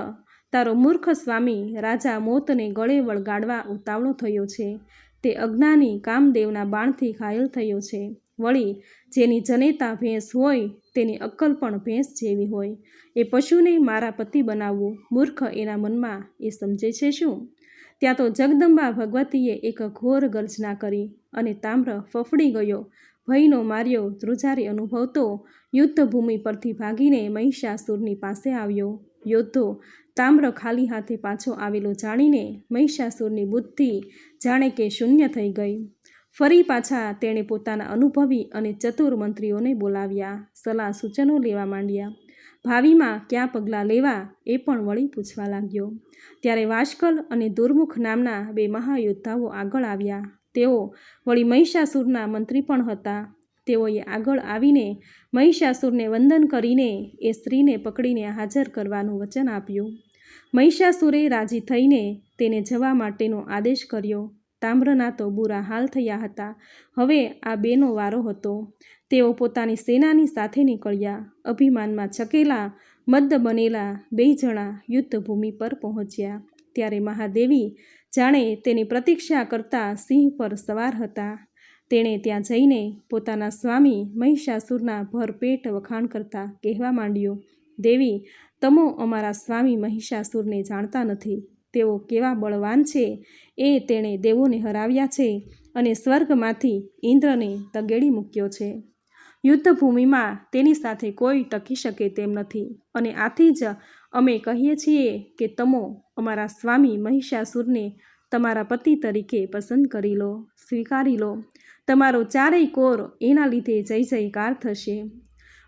Speaker 1: તારો મૂર્ખ સ્વામી રાજા મોતને ગળે વળગાડવા ઉતાવળો થયો છે. તે અજ્ઞાની કામદેવના બાણથી ઘાયલ થયો છે. વળી જેની જનેતા ભેંસ હોય તેની અક્કલ પણ ભેંસ જેવી હોય. એ પશુને મારા પતિ બનાવવું મૂર્ખ એના મનમાં એ સમજે છે શું? ત્યાં તો જગદંબા ભગવતીએ એક ઘોર ગર્જના કરી અને તામ્ર ફફડી ગયો. ભયનો માર્યો ધ્રુજારી અનુભવતો યુદ્ધભૂમિ પરથી ભાગીને મહિષાસુરની પાસે આવ્યો. યોદ્ધો તામ્ર ખાલી હાથે પાછો આવેલો જાણીને મહિષાસુરની બુદ્ધિ જાણે કે શૂન્ય થઈ ગઈ. ફરી પાછા તેણે પોતાના અનુભવી અને ચતુર મંત્રીઓને બોલાવ્યા. સલાહ સૂચનો લેવા માંડ્યા. ભાવિમાં ક્યાં પગલાં લેવા એ પણ વળી પૂછવા લાગ્યો. ત્યારે વાષ્કલ અને દુર્મુખ નામના બે મહાયોદ્ધાઓ આગળ આવ્યા. તેઓ વળી મહિષાસુરના મંત્રી પણ હતા. તેઓએ આગળ આવીને મહિષાસુરને વંદન કરીને એ સ્ત્રીને પકડીને હાજર કરવાનું વચન આપ્યું. મહિષાસુરે રાજી થઈને તેને જવા માટેનો આદેશ કર્યો. તામ્રના તો બુરા હાલ થયા હતા. હવે આ બેનો વારો હતો. તેઓ પોતાની સેનાની સાથે નીકળ્યા. અભિમાનમાં ચકેલા મદ્દ બનેલા 2 જણા યુદ્ધભૂમિ પર પહોંચ્યા. ત્યારે મહાદેવી જાણે તેની પ્રતીક્ષા કરતા સિંહ પર સવાર હતા. તેણે ત્યાં જઈને પોતાના સ્વામી મહિષાસુરના ભરપેટ વખાણ કરતા કહેવા માંડ્યું, દેવી, તમો અમારા સ્વામી મહિષાસુરને જાણતા નથી. તેઓ કેવા બળવાન છે. એ તેણે દેવોને હરાવ્યા છે અને સ્વર્ગમાંથી ઇન્દ્રને તગેડી મૂક્યો છે. યુદ્ધભૂમિમાં તેની સાથે કોઈ ટકી શકે તેમ નથી. અને આથી જ અમે કહીએ છીએ કે તમો અમારા સ્વામી મહિષાસુરને તમારા પતિ તરીકે પસંદ કરી લો, સ્વીકારી લો. તમારો ચારેય કોર એના લીધે જય જયકાર થશે.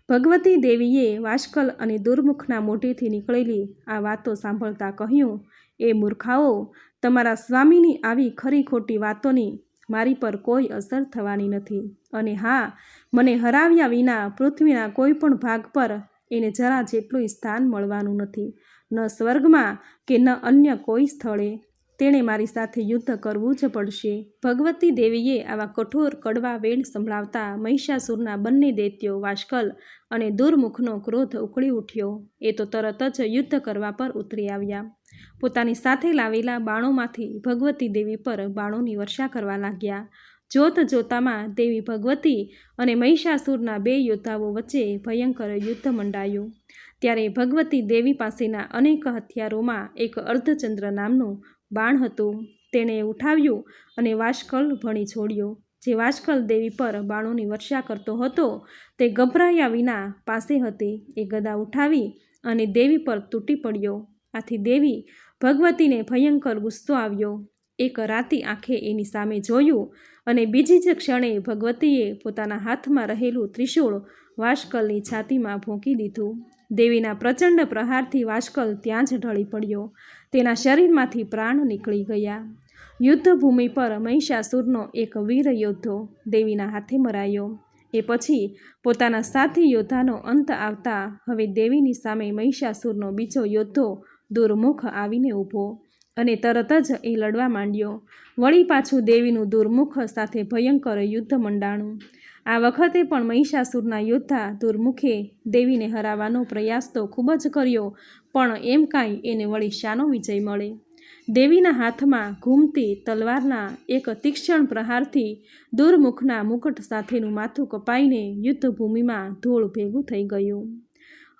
Speaker 1: ભગવતી દેવીએ વાષ્કલ અને દુર્મુખના મોઢેથી નીકળેલી આ વાતો સાંભળતા કહ્યું, એ મૂર્ખાઓ, તમારા સ્વામીની આવી ખરી ખોટી વાતોની મારી પર કોઈ અસર થવાની નથી. અને હા, મને હરાવ્યા વિના પૃથ્વીના કોઈ પણ ભાગ પર એને જરા જેટલું સ્થાન મળવાનું નથી, ન સ્વર્ગમાં કે ન અન્ય કોઈ સ્થળે. તેણે મારી સાથે યુદ્ધ કરવું જ પડશે. ભગવતી દેવીએ આવા કઠોર કડવા વેણ સંભળાવતા મહિષાસુરના બંને દૈત્યો વાષ્કલ અને દુર્મુખનો ક્રોધ ઉકળી ઉઠ્યો. એ તો તરત જ યુદ્ધ કરવા પર ઉતરી આવ્યા. પોતાની સાથે લાવેલા બાણોમાંથી ભગવતી દેવી પર બાણોની વર્ષા કરવા લાગ્યા. જોત જોતામાં દેવી ભગવતી અને મહિષાસુરના 2 યોદ્ધાઓ વચ્ચે ભયંકર યુદ્ધ મંડાયું. ત્યારે ભગવતી દેવી પાસેના અનેક હથિયારોમાં એક અર્ધચંદ્ર નામનું બાણ હતું. તેણે ઉઠાવ્યું અને વાષ્કલ ભણી છોડ્યો. જે વાષ્કલ દેવી પર બાણોની વર્ષા કરતો હતો તે ગભરાયા વિના પાસે હતી એ ગદા ઉઠાવી અને દેવી પર તૂટી પડ્યો. આથી દેવી ભગવતીને ભયંકર ગુસ્સો આવ્યો. એક રાતી આંખે એની સામે જોયું અને બીજી જ ક્ષણે ભગવતીએ પોતાના હાથમાં રહેલું ત્રિશૂળ વાષ્કલની છાતીમાં ભોંકી દીધું. દેવીના પ્રચંડ પ્રહારથી વાષ્કલ ત્યાં જ ઢળી પડ્યો. તેના શરીરમાંથી પ્રાણ નીકળી ગયા. યુદ્ધભૂમિ પર મહિષાસુરનો એક વીર યોદ્ધો દેવીના હાથે મરાયો. એ પછી પોતાના સાથી યોદ્ધાનો અંત આવતા હવે દેવીની સામે મહિષાસુરનો બીજો યોદ્ધો દુર્મુખ આવીને ઊભો અને તરત જ એ લડવા માંડ્યો. વળી પાછું દેવીનું દુર્મુખ સાથે ભયંકર યુદ્ધ મંડાણું. આ વખતે પણ મહિષાસુરના યોદ્ધા દુર્મુખે દેવીને હરાવવાનો પ્રયાસ તો ખૂબ જ કર્યો, પણ એમ કાંઈ એને વળી શાનો વિજય મળે. દેવીના હાથમાં ઘૂમતી તલવારના એક તીક્ષ્ણ પ્રહારથી દુર્મુખના મુકટ સાથેનું માથું કપાઈને યુદ્ધભૂમિમાં ધૂળ ભેગું થઈ ગયું.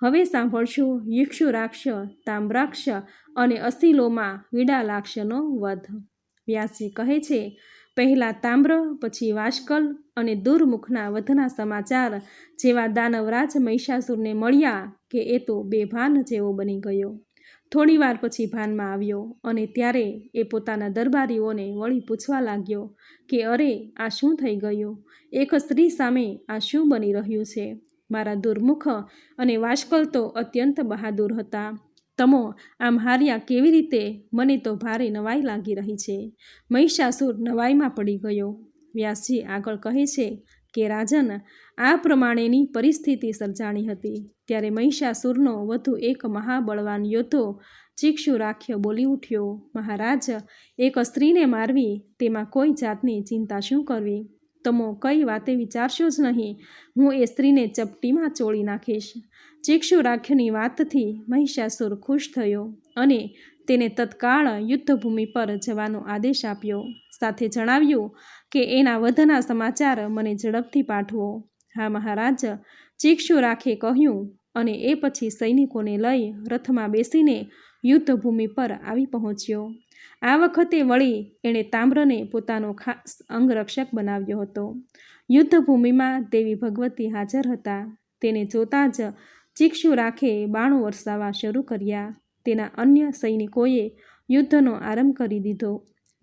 Speaker 1: હવે સાંભળશું યક્ષુરાક્ષ, તામ્રાક્ષ અને અસીલોમાં વિડાલાક્ષનો વધ. વ્યાસજી કહે છે, પહેલાં તામ્ર, પછી વાષ્કલ અને દુર્મુખના વધના સમાચાર જેવા દાનવરાજ મહિષાસુરને મળ્યા કે એ તો બેભાન જેવો બની ગયો. થોડીવાર પછી ભાનમાં આવ્યો અને ત્યારે એ પોતાના દરબારીઓને વળી પૂછવા લાગ્યો કે અરે, આ શું થઈ ગયું? એક સ્ત્રી સામે આ શું બની રહ્યું છે? મારા દુર્મુખ અને વાષ્કલ તો અત્યંત બહાદુર હતા. તમો આમ હાર્યા કેવી રીતે? મને તો ભારે નવાઈ લાગી રહી છે. મહિષાસુર નવાઈમાં પડી ગયો. વ્યાસજી આગળ કહે છે કે રાજન, આ પ્રમાણેની પરિસ્થિતિ સર્જાણી હતી. ત્યારે મહિષાસુરનો વધુ એક મહાબળવાન યોદ્ધો ચિક્ષુરાખ્ય બોલી ઉઠ્યો, મહારાજ, એક સ્ત્રીને મારવી તેમાં કોઈ જાતની ચિંતા શું કરવી? તમો કઈ વાતે વિચારશો જ નહીં. હું એ સ્ત્રીને ચપટીમાં ચોળી નાખીશ. ચિક્ષુરાખ્યની વાતથી મહિષાસુર ખુશ થયો અને તેને તત્કાળ યુદ્ધભૂમિ પર જવાનો આદેશ આપ્યો. સાથે જણાવ્યું કે એના વધના સમાચાર મને ઝડપથી પાઠવો. હા મહારાજ, ચિક્ષુરાખે કહ્યું અને એ પછી સૈનિકોને લઈ રથમાં બેસીને યુદ્ધભૂમિ પર આવી પહોંચ્યો. આ વખતે વળી એણે તામ્રને પોતાનો ખાસ અંગરક્ષક બનાવ્યો હતો. યુદ્ધભૂમિમાં દેવી ભગવતી હાજર હતા. તેને જોતાં જ ચિક્ષુરાખે બાણો વરસાવવા શરૂ કર્યા. તેના અન્ય સૈનિકોએ યુદ્ધનો આરંભ કરી દીધો.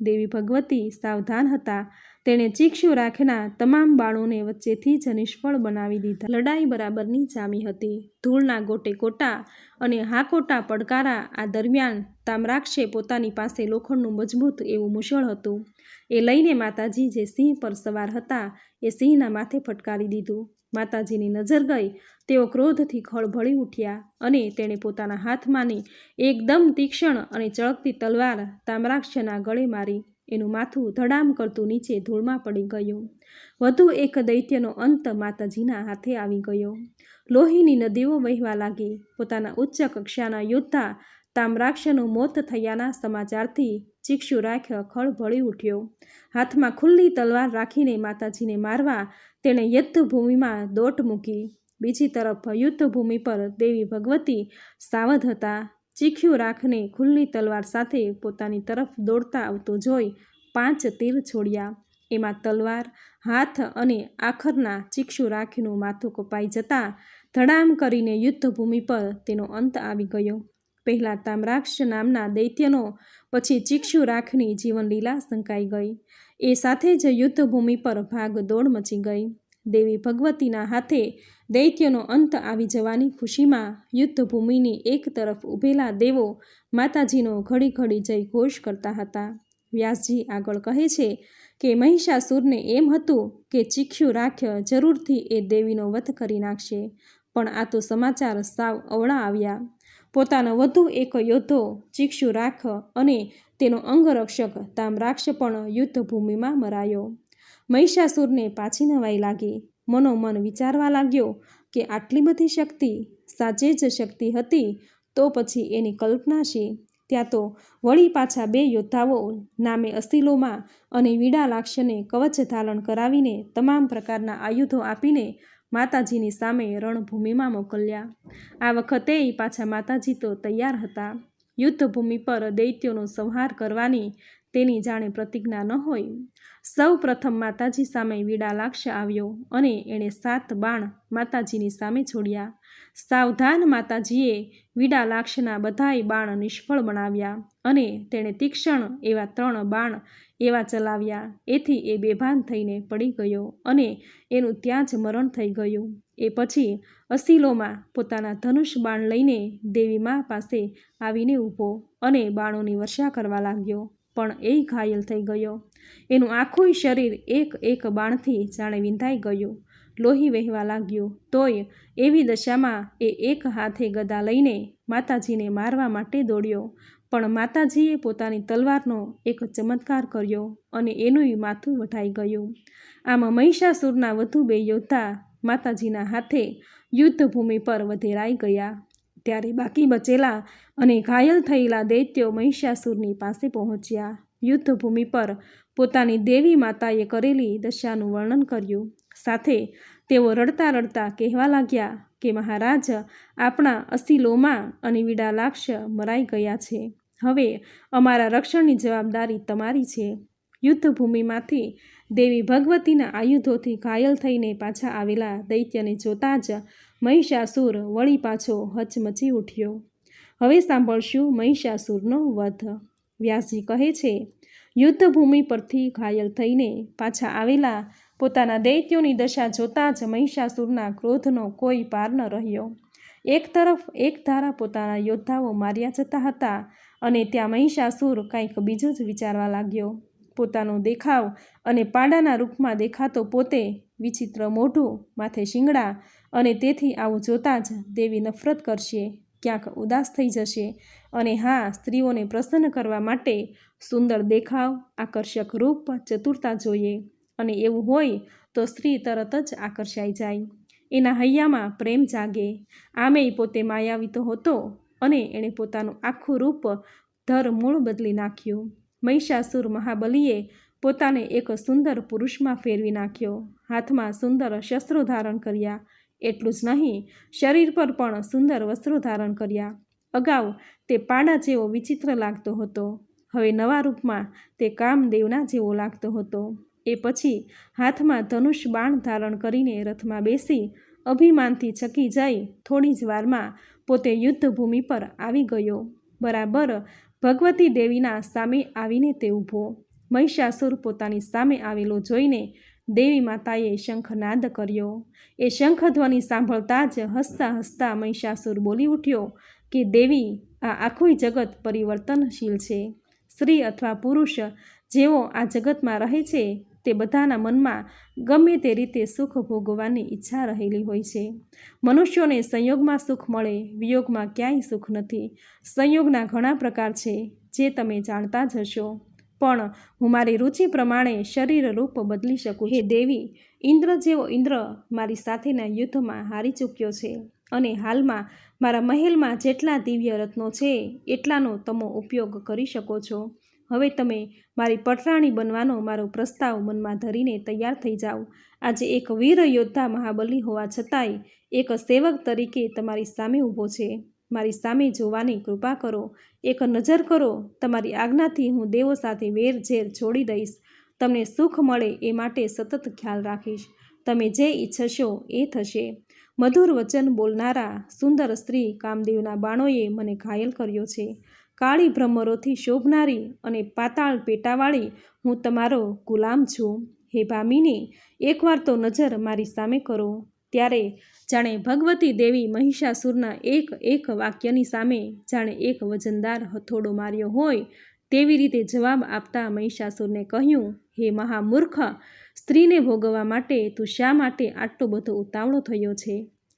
Speaker 1: દેવી ભગવતી સાવધાન હતા. તેણે ચિક્ષુરાખના તમામ બાણોને વચ્ચેથી જ નિષ્ફળ બનાવી દીધા. લડાઈ બરાબરની જામી હતી. ધૂળના ગોટે ગોટા અને હાકોટા પડકારા. આ દરમિયાન તામ્રાક્ષે પોતાની પાસે લોખંડનું મજબૂત એવું મૂછળ હતું. એ લઈને માતાજી જે સિંહ પર સવાર હતા એ સિંહના માથે ફટકારી દીધું. માતાજીની નજર ગઈ, તેઓ ક્રોધથી ખળભળી ઉઠ્યા અને તેણે પોતાના હાથમાંની એકદમ તીક્ષ્ણ અને ચળકતી તલવાર તામ્રાક્ષના ગળે મારી. એનું માથું ધડામ કરતું નીચે ધૂળમાં પડી ગયું. વધુ એક દૈત્યનો અંત માતાજીના હાથે આવી ગયો. લોહીની નદીઓ વહેવા લાગી. પોતાના ઉચ્ચ કક્ષાના યોદ્ધા તામ્રાક્ષનું મોત થયાના સમાચારથી ચિક્ષુરાખ ખળભળી ઉઠ્યો. હાથમાં ખુલ્લી તલવાર રાખીને માતાજીને મારવા તેણે યુદ્ધભૂમિમાં દોટ મૂકી. બીજી તરફ યુદ્ધભૂમિ પર દેવી ભગવતી સાવધ હતા. ચિક્ષુરાખને ખુલ્લી તલવાર સાથે પોતાની તરફ દોડતા આવતો જોઈ 5 તીર છોડ્યા. એમાં તલવાર, હાથ અને આખરના ચિક્ષુરાખનું માથું કપાઈ જતાં ધડામ કરીને યુદ્ધભૂમિ પર તેનો અંત આવી ગયો. પહેલાં તામ્રાક્ષ નામના દૈત્યનો, પછી ચિક્ષુરાખની જીવનલીલા સંકાઈ ગઈ. એ સાથે જ યુદ્ધભૂમિ પર ભાગદોડ મચી ગઈ. દેવી ભગવતીના હાથે દૈત્યનો અંત આવી જવાની ખુશીમાં યુદ્ધભૂમિની એક તરફ ઊભેલા દેવો માતાજીનો ઘડી ઘડી જય ઘોષ કરતા હતા. વ્યાસજી આગળ કહે છે કે મહિષાસુરને એમ હતું કે ચિક્ષુરાખ જરૂરથી એ દેવીનો વધ કરી નાખશે, પણ આ તો સમાચાર સાવ અવળા આવ્યા. પોતાનો વધુ એક યોદ્ધો ચિક્ષુરાખ અને તેનો અંગરક્ષક તામ્રાક્ષ પણ યુદ્ધભૂમિમાં મરાયો. મહિષાસુરને પાછી નવાઈ લાગી. મનોમન વિચારવા લાગ્યો કે આટલી બધી શક્તિ સાચે જ શક્તિ હતી તો પછી એની કલ્પના શી? ત્યાં તો વળી પાછા 2 યોદ્ધાઓ નામે અસીલોમાં અને વીડાલાક્ષને કવચ ધારણ કરાવીને તમામ પ્રકારના આયુધો આપીને માતાજીની સામે રણભૂમિમાં મોકલ્યા. આ વખતે પાછા માતાજી તો તૈયાર હતા. યુદ્ધભૂમિ પર દૈત્યોનો સંહાર કરવાની તેની જાણે પ્રતિજ્ઞા ન હોય. સૌ પ્રથમ માતાજી સામે વીડાલાક્ષ આવ્યો અને એણે 7 બાણ માતાજીની સામે છોડ્યા. સાવધાન માતાજીએ વીડાલાક્ષના બધાય બાણ નિષ્ફળ બનાવ્યા અને તેણે તીક્ષ્ણ એવા 3 બાણ એવા ચલાવ્યા. એથી એ બેભાન થઈને પડી ગયો અને એનું ત્યાં જ મરણ થઈ ગયું. એ પછી અસીલોમાં પોતાના ધનુષ બાણ લઈને દેવી મા પાસે આવીને ઊભો અને બાણોની વર્ષા કરવા લાગ્યો, પણ એ ઘાયલ થઈ ગયો. એનું આખું શરીર એક બાણથી જાણે વિંધાઈ ગયું. લોહી વહેવા લાગ્યું. તોય એવી દશામાં એ એક હાથે ગદા લઈને માતાજીને મારવા માટે દોડ્યો, પણ માતાજીએ પોતાની તલવારનો એક ચમત્કાર કર્યો અને એનું માથું વઢાઈ ગયું. આમ મહિષાસુરના વધુ 2 યોદ્ધા માતાજીના હાથે યુદ્ધભૂમિ પર વધેરાઈ ગયા. ત્યારે બાકી બચેલા અને ઘાયલ થયેલા દૈત્યો મહિષાસુરની પાસે પહોંચ્યા. યુદ્ધભૂમિ પર પોતાની દેવી માતાએ કરેલી દશાનું વર્ણન કર્યું. સાથે તેઓ રડતા રડતા કહેવા લાગ્યા કે મહારાજ, આપણા અસીલોમાં અને વીડાલાક્ષ મરાઈ ગયા છે. હવે અમારા રક્ષણની જવાબદારી તમારી છે. યુદ્ધભૂમિમાંથી દેવી ભગવતીના આયુધોથી ઘાયલ થઈને પાછા આવેલા દૈત્યને જોતાં જ મહિષાસુર વળી પાછો હચમચી ઉઠ્યો. હવે સાંભળશું મહિષાસુરનો વધ. વ્યાસજી કહે છે, યુદ્ધભૂમિ પરથી ઘાયલ થઈને પાછા આવેલા પોતાના દૈત્યોની દશા જોતાં જ મહિષાસુરના ક્રોધનો કોઈ પાર ન રહ્યો. એક તરફ એક ધારા પોતાના યોદ્ધાઓ માર્યા જતા હતા અને ત્યાં મહિષાસુર કંઈક બીજું જ વિચારવા લાગ્યો. પોતાનો દેખાવ અને પાંડાના રૂપમાં દેખાતો પોતે, વિચિત્ર મોઢું, માથે શિંગડા, અને તેથી આવું જોતાં જ દેવી નફરત કરશે, ક્યાંક ઉદાસ થઈ જશે અને હા, સ્ત્રીઓને પ્રસન્ન કરવા માટે સુંદર દેખાવ, આકર્ષક રૂપ, ચતુરતા જોઈએ અને એવું હોય તો સ્ત્રી તરત જ આકર્ષાઈ જાય. એના હૈયામાં પ્રેમ જાગે. આમેય પોતે માયાવી તો હતો અને એણે પોતાનું આખું રૂપ ધરમૂળ બદલી નાખ્યું. મહિષાસુર મહાબલીએ પોતાને એક સુંદર પુરુષમાં ફેરવી નાખ્યો. હાથમાં સુંદર શસ્ત્રો ધારણ કર્યા. એટલું જ નહીં, શરીર પર પણ સુંદર વસ્ત્રો ધારણ કર્યા. અગાઉ તે પાંડા જેવો વિચિત્ર લાગતો હતો, હવે નવા રૂપમાં તે કામદેવના જેવો લાગતો હતો. એ પછી હાથમાં ધનુષ બાણ ધારણ કરીને રથમાં બેસી અભિમાનથી છકી જઈ થોડી જ વારમાં પોતે યુદ્ધભૂમિ પર આવી ગયો. બરાબર ભગવતી દેવીના સામે આવીને તે ઊભો. મહિષાસુર પોતાની સામે આવેલો જોઈને દેવી માતાએ શંખનાદ કર્યો. એ શંખધ્વનિ સાંભળતા જ હસતા હસતા મહિષાસુર બોલી ઉઠ્યો કે દેવી, આ આખું જગત પરિવર્તનશીલ છે. સ્ત્રી અથવા પુરુષ જેઓ આ જગતમાં રહે છે તે બધાના મનમાં ગમે તે રીતે સુખ ભોગવવાની ઈચ્છા રહેલી હોય છે. મનુષ્યોને સંયોગમાં સુખ મળે, વિયોગમાં ક્યાંય સુખ નથી. સંયોગના ઘણા પ્રકાર છે જે તમે જાણતા જ હશો, પણ હું મારી રુચિ પ્રમાણે શરીર રૂપ બદલી શકું. હે દેવી, ઇન્દ્ર જેવો ઇન્દ્ર મારી સાથેના યુદ્ધમાં હારી ચૂક્યો છે અને હાલમાં મારા મહેલમાં જેટલા દિવ્ય રત્નો છે એટલાનો તમે ઉપયોગ કરી શકો છો. હવે તમે મારી પટરાણી બનવાનો મારો પ્રસ્તાવ મનમાં ધરીને તૈયાર થઈ જાઓ. આજે એક વીર યોદ્ધા મહાબલી હોવા છતાંય એક સેવક તરીકે તમારી સામે ઊભો છે. મારી સામે જોવાની કૃપા કરો, એક નજર કરો. તમારી આજ્ઞાથી હું દેવો સાથે વેર ઝેર છોડી દઈશ. તમને સુખ મળે એ માટે સતત ખ્યાલ રાખીશ. તમે જે ઈચ્છશો એ થશે. મધુર વચન બોલનારા સુંદર સ્ત્રી કામદેવના બાણોએ મને ઘાયલ કર્યો છે. કાળી ભ્રમરોથી શોભનારી અને પાતાળ પેટાવાળી હું તમારો ગુલામ છું. હે ભામિની, એકવાર તો નજર મારી સામે કરો. ત્યારે જાણે ભગવતી દેવી મહિષાસુરના એક વાક્યની સામે જાણે એક વજનદાર હથોડો માર્યો હોય તેવી રીતે જવાબ આપતા મહિષાસુરને કહ્યું, હે મહામૂર્ખ, સ્ત્રીને ભોગવવા માટે તું શા માટે આટલો બધો ઉતાવળો થયો છે?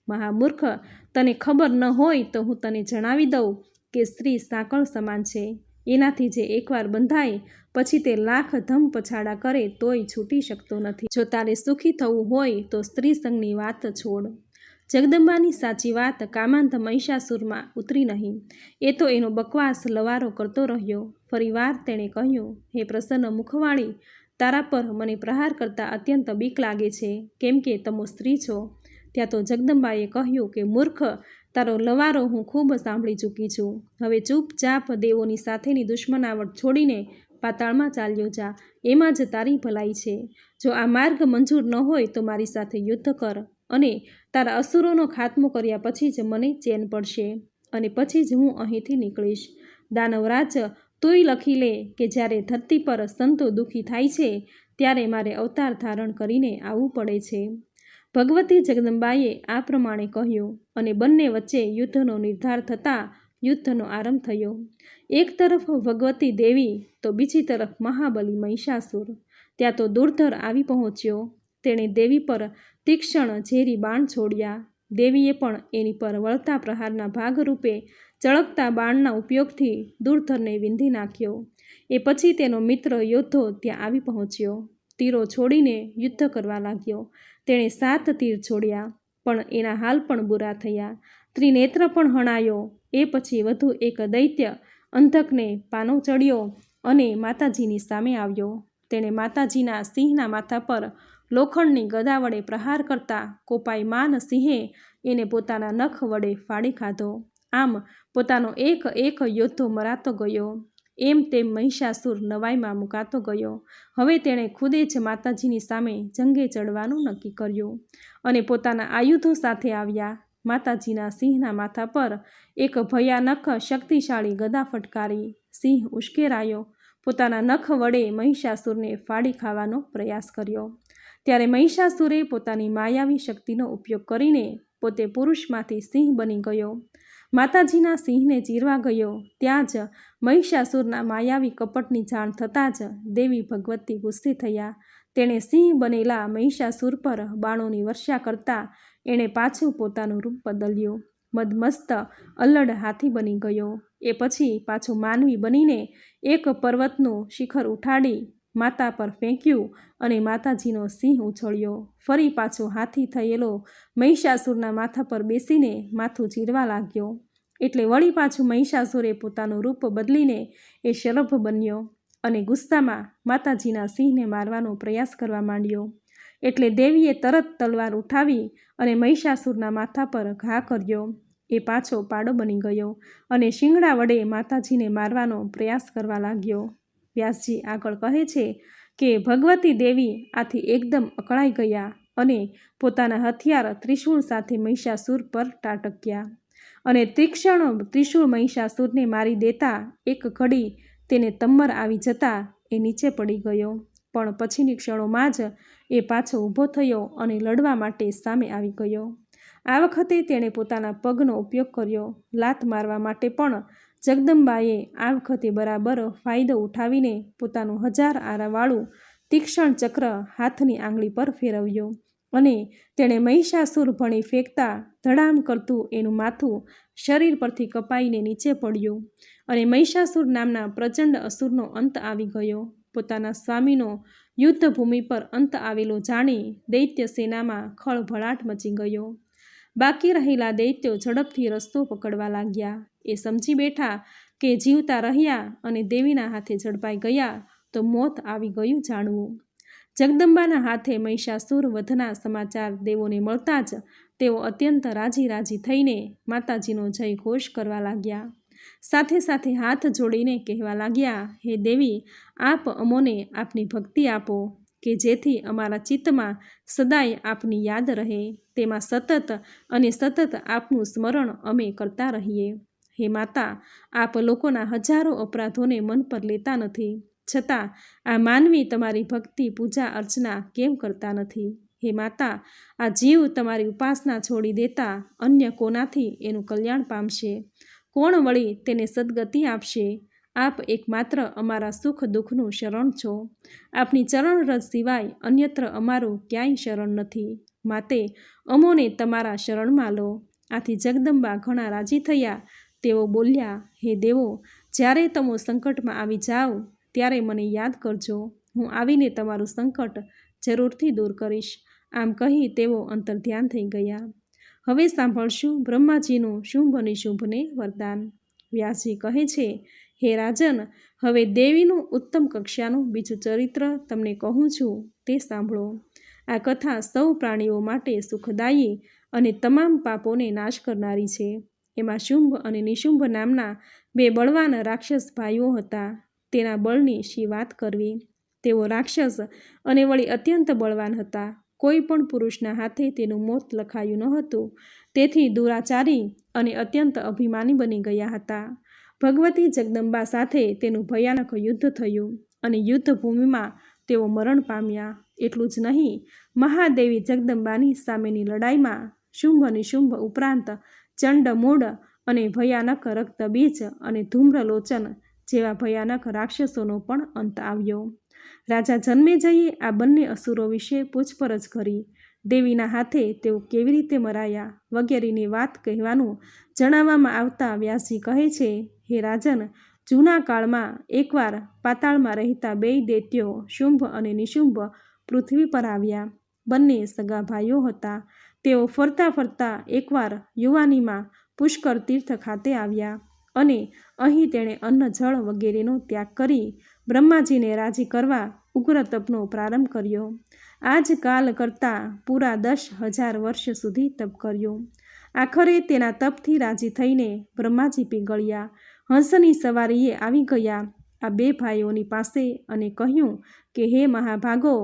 Speaker 1: મહામૂર્ખ, તને ખબર ન હોય તો હું તને જણાવી દઉં કે સ્ત્રી સાંકળ સમાન છે. એનાથી જે એકવાર બંધાય પછી તે લાખ ધમ પછાડા કરે તોય છૂટી શકતો નથી. જો તારે સુખી થવું હોય તો સ્ત્રી સંગની વાત છોડ. જગદંબાની સાચી વાત કામાંત મહિષાસુરમાં ઉતરી નહીં. એ તો એનો બકવાસ લવારો કરતો રહ્યો. ફરીવાર તેણે કહ્યું, હે પ્રસન્ન મુખવાળી, તારા પર મને પ્રહાર કરતાં અત્યંત બીક લાગે છે, કેમ કે તમે સ્ત્રી છો. ત્યાં તો જગદંબાએ કહ્યું કે મૂર્ખ, તારો લવારો હું ખૂબ સાંભળી ચૂકી છું. હવે ચૂપચાપ દેવોની સાથેની દુશ્મનાવટ છોડીને પાતાળમાં ચાલ્યો જા. એમાં જ તારી ભલાઈ છે. જો આ માર્ગ મંજૂર ન હોય તો મારી સાથે યુદ્ધ કર અને તારા અસુરોનો ખાત્મો કર્યા પછી જ મને ચેન પડશે અને પછી જ હું અહીંથી નીકળીશ. દાનવરાજ, તુંય લખી લે કે જ્યારે ધરતી પર સંતો દુઃખી થાય છે ત્યારે મારે અવતાર ધારણ કરીને આવવું પડે છે. ભગવતી જગદંબાએ આ પ્રમાણે કહ્યું અને બંને વચ્ચે યુદ્ધનો નિર્ધાર થતાં યુદ્ધનો આરંભ થયો. એક તરફ ભગવતી દેવી તો બીજી તરફ મહાબલી મહિષાસુર. ત્યાં તો દુર્ધર આવી પહોંચ્યો. તેણે દેવી પર તીક્ષ્ણ ઝેરી બાણ છોડ્યા. દેવીએ પણ એની પર વળતા પ્રહારના ભાગરૂપે ચળકતા બાણના ઉપયોગથી દુર્ધરને વીંધી નાખ્યો. એ પછી તેનો મિત્ર યોદ્ધો ત્યાં આવી પહોંચ્યો. તીરો છોડીને યુદ્ધ કરવા લાગ્યો. તેણે 7 તીર છોડ્યા, પણ એના હાલ પણ બુરા થયા. ત્રિનેત્ર પણ હણાયો. એ પછી વધુ એક દૈત્ય અંધકને પાનો ચડ્યો અને માતાજીની સામે આવ્યો. તેણે માતાજીના સિંહના માથા પર લોખંડની ગદા વડે પ્રહાર કરતા કોપાયમાન સિંહે એને પોતાના નખ વડે ફાડી ખાધો. આમ પોતાનો એક યોદ્ધો મરાતો ગયો. એમ તેમ મહિષાસુર નવાઈમાં મુકાતો ગયો. હવે તેણે ખુદે જ માતાજીની સામે જંગે ચડવાનું નક્કી કર્યું અને પોતાના આયુધો સાથે આવ્યા. માતાજીના સિંહના માથા પર એક ભયાનક શક્તિશાળી ગદા ફટકારી. સિંહ ઉશ્કેરાયો. પોતાના નખ વડે મહિષાસુરને ફાડી ખાવાનો પ્રયાસ કર્યો. ત્યારે મહિષાસુરે પોતાની માયાવી શક્તિનો ઉપયોગ કરીને પોતે પુરુષમાંથી સિંહ બની ગયો. માતાજીના સિંહને ચીરવા ગયો. ત્યાં જ મહિષાસુરના માયાવી કપટની જાણ થતાં જ દેવી ભગવતી ગુસ્સે થયા. તેણે સિંહ બનેલા મહિષાસુર પર બાણોની વર્ષા કરતાં એણે પાછું પોતાનું રૂપ બદલ્યું. મદમસ્ત અલ્લડ હાથી બની ગયો. એ પછી પાછો માનવી બનીને એક પર્વતનું શિખર ઉઠાડી માતા પર ફેંક્યું અને માતાજીનો સિંહ ઉછળ્યો. ફરી પાછો હાથી થયેલો મહિષાસુરના માથા પર બેસીને માથું ચીરવા લાગ્યો. એટલે વળી પાછું મહિષાસુરે પોતાનું રૂપ બદલીને એ શલભ બન્યો અને ગુસ્સામાં માતાજીના સિંહને મારવાનો પ્રયાસ કરવા માંડ્યો. એટલે દેવીએ તરત તલવાર ઉઠાવી અને મહિષાસુરના માથા પર ઘા કર્યો. એ પાછો પાડો બની ગયો અને શિંગડા વડે માતાજીને મારવાનો પ્રયાસ કરવા લાગ્યો. વ્યાસજી આગળ કહે છે કે ભગવતી દેવી આથી એકદમ અકળાઈ ગયા અને પોતાના હથિયાર ત્રિશૂળ સાથે મહિષાસુર પર ટાટક્યા અને તીક્ષ્ણ ત્રિશૂળ મહિષાસુરને મારી દેતા એક ઘડી તેને તમ્મર આવી જતા એ નીચે પડી ગયો. પણ પછીની ક્ષણોમાં જ એ પાછો ઊભો થયો અને લડવા માટે સામે આવી ગયો. આ વખતે તેણે પોતાના પગનો ઉપયોગ કર્યો. લાત મારવા માટે પણ જગદંબાએ આ વખતે બરાબર ફાયદો ઉઠાવીને પોતાનું 1000 આરાવાળું તીક્ષ્ણ ચક્ર હાથની આંગળી પર ફેરવ્યો અને તેણે મહિષાસુર ભણી ફેંકતા ધડામ કરતું એનું માથું શરીર પરથી કપાઈને નીચે પડ્યું અને મહિષાસુર નામના પ્રચંડ અસુરનો અંત આવી ગયો. પોતાના સ્વામીનો યુદ્ધભૂમિ પર અંત આવેલો જાણી દૈત્ય સેનામાં ખળભળાટ મચી ગયો. બાકી રહેલા દૈત્યો ઝડપથી રસ્તો પકડવા લાગ્યા. એ સમજી બેઠા કે જીવતા રહ્યા અને દેવીના હાથે ઝડપાઈ ગયા તો મોત આવી ગયું જાણવું. જગદંબાના હાથે મહિષાસુર વધના સમાચાર દેવોને મળતા જ તેઓ અત્યંત રાજી થઈને માતાજીનો જય ઘોષ કરવા લાગ્યા. સાથે સાથે હાથ જોડીને કહેવા લાગ્યા, હે દેવી, આપ અમોને આપની ભક્તિ આપો કે જેથી અમારા ચિત્તમાં સદાય આપની યાદ રહે. તેમાં સતત અને સતત આપનું સ્મરણ અમે કરતા રહીએ. હે માતા, આપ લોકોના હજારો અપરાધોને મન પર લેતા નથી, છતાં આ માનવી તમારી ભક્તિ પૂજા અર્ચના કેમ કરતા નથી? હે માતા, આ જીવ તમારી ઉપાસના છોડી દેતા અન્ય કોનાથી એનું કલ્યાણ પામશે? કોણ વળી તેને સદગતિ આપશે? આપ એકમાત્ર અમારા સુખ દુઃખનું શરણ છો. આપની ચરણરજ સિવાય અન્યત્ર અમારું ક્યાંય શરણ નથી. માટે અમોને તમારા શરણમાં લો. આથી જગદંબા ઘણા રાજી થયા. તેઓ બોલ્યા, હે દેવો, જ્યારે તમે સંકટમાં આવી જાઓ ત્યારે મને યાદ કરજો. હું આવીને તમારું સંકટ જરૂરથી દૂર કરીશ. આમ કહી તેઓ અંતર્ધ્યાન થઈ ગયા. હવે સાંભળશું બ્રહ્માજીનું શુંભ નિશુંભને વરદાન. વ્યાસજી કહે છે, હે રાજન, હવે દેવીનું ઉત્તમ કક્ષાનું બીજું ચરિત્ર તમને કહું છું, તે સાંભળો. આ કથા સૌ પ્રાણીઓ માટે સુખદાયી અને તમામ પાપોને નાશ કરનારી છે. એમાં શુંભ અને નિશુંભ નામના 2 બળવાન રાક્ષસ ભાઈઓ હતા. તેના બળની શી વાત કરવી? તેઓ રાક્ષસ અને વળી અત્યંત બળવાન હતા. કોઈ પણ પુરુષના હાથે તેનું મોત લખાયું ન હતું. તેથી દુરાચારી અને અત્યંત અભિમાની બની ગયા હતા. ભગવતી જગદંબા સાથે તેનું ભયાનક યુદ્ધ થયું અને યુદ્ધભૂમિમાં તેઓ મરણ પામ્યા. એટલું જ નહીં, મહાદેવી જગદંબાની સામેની લડાઈમાં શુંભ નિશુંભ ઉપરાંત ચંડમૂળ અને ભયાનક રક્તબીજ અને ધૂમ્રલોચન જેવા ભયાનક રાક્ષસોનો પણ અંત આવ્યો. રાજા જન્મેજયે આ બંને અસુરો વિશે પૂછપરછ કરી. દેવીના હાથે તેઓ કેવી રીતે મરાયા વગેરેની વાત કહેવાનું જણાવવામાં આવતા વ્યાસજી કહે છે, હે રાજન, જૂના કાળમાં એકવાર પાતાળમાં રહેતા 2 દૈત્યો શુંભ અને નિશુંભ પૃથ્વી પર આવ્યા. બંને સગા ભાઈઓ હતા. તેઓ ફરતા ફરતા એકવાર યુવાનીમાં પુષ્કર તીર્થ ખાતે આવ્યા અને અહીં તેણે અન્ન જળ વગેરેનો ત્યાગ કરી બ્રહ્માજીને રાજી કરવા ઉગ્ર તપનો પ્રારંભ કર્યો. આ જ કાલ કરતાં પૂરા 10,000 વર્ષ સુધી તપ કર્યો. આખરે તેના તપથી રાજી થઈને બ્રહ્માજી પીગળ્યા. હંસની સવારીએ આવી ગયા આ 2 ભાઈઓની પાસે અને કહ્યું કે હે મહાભાગો,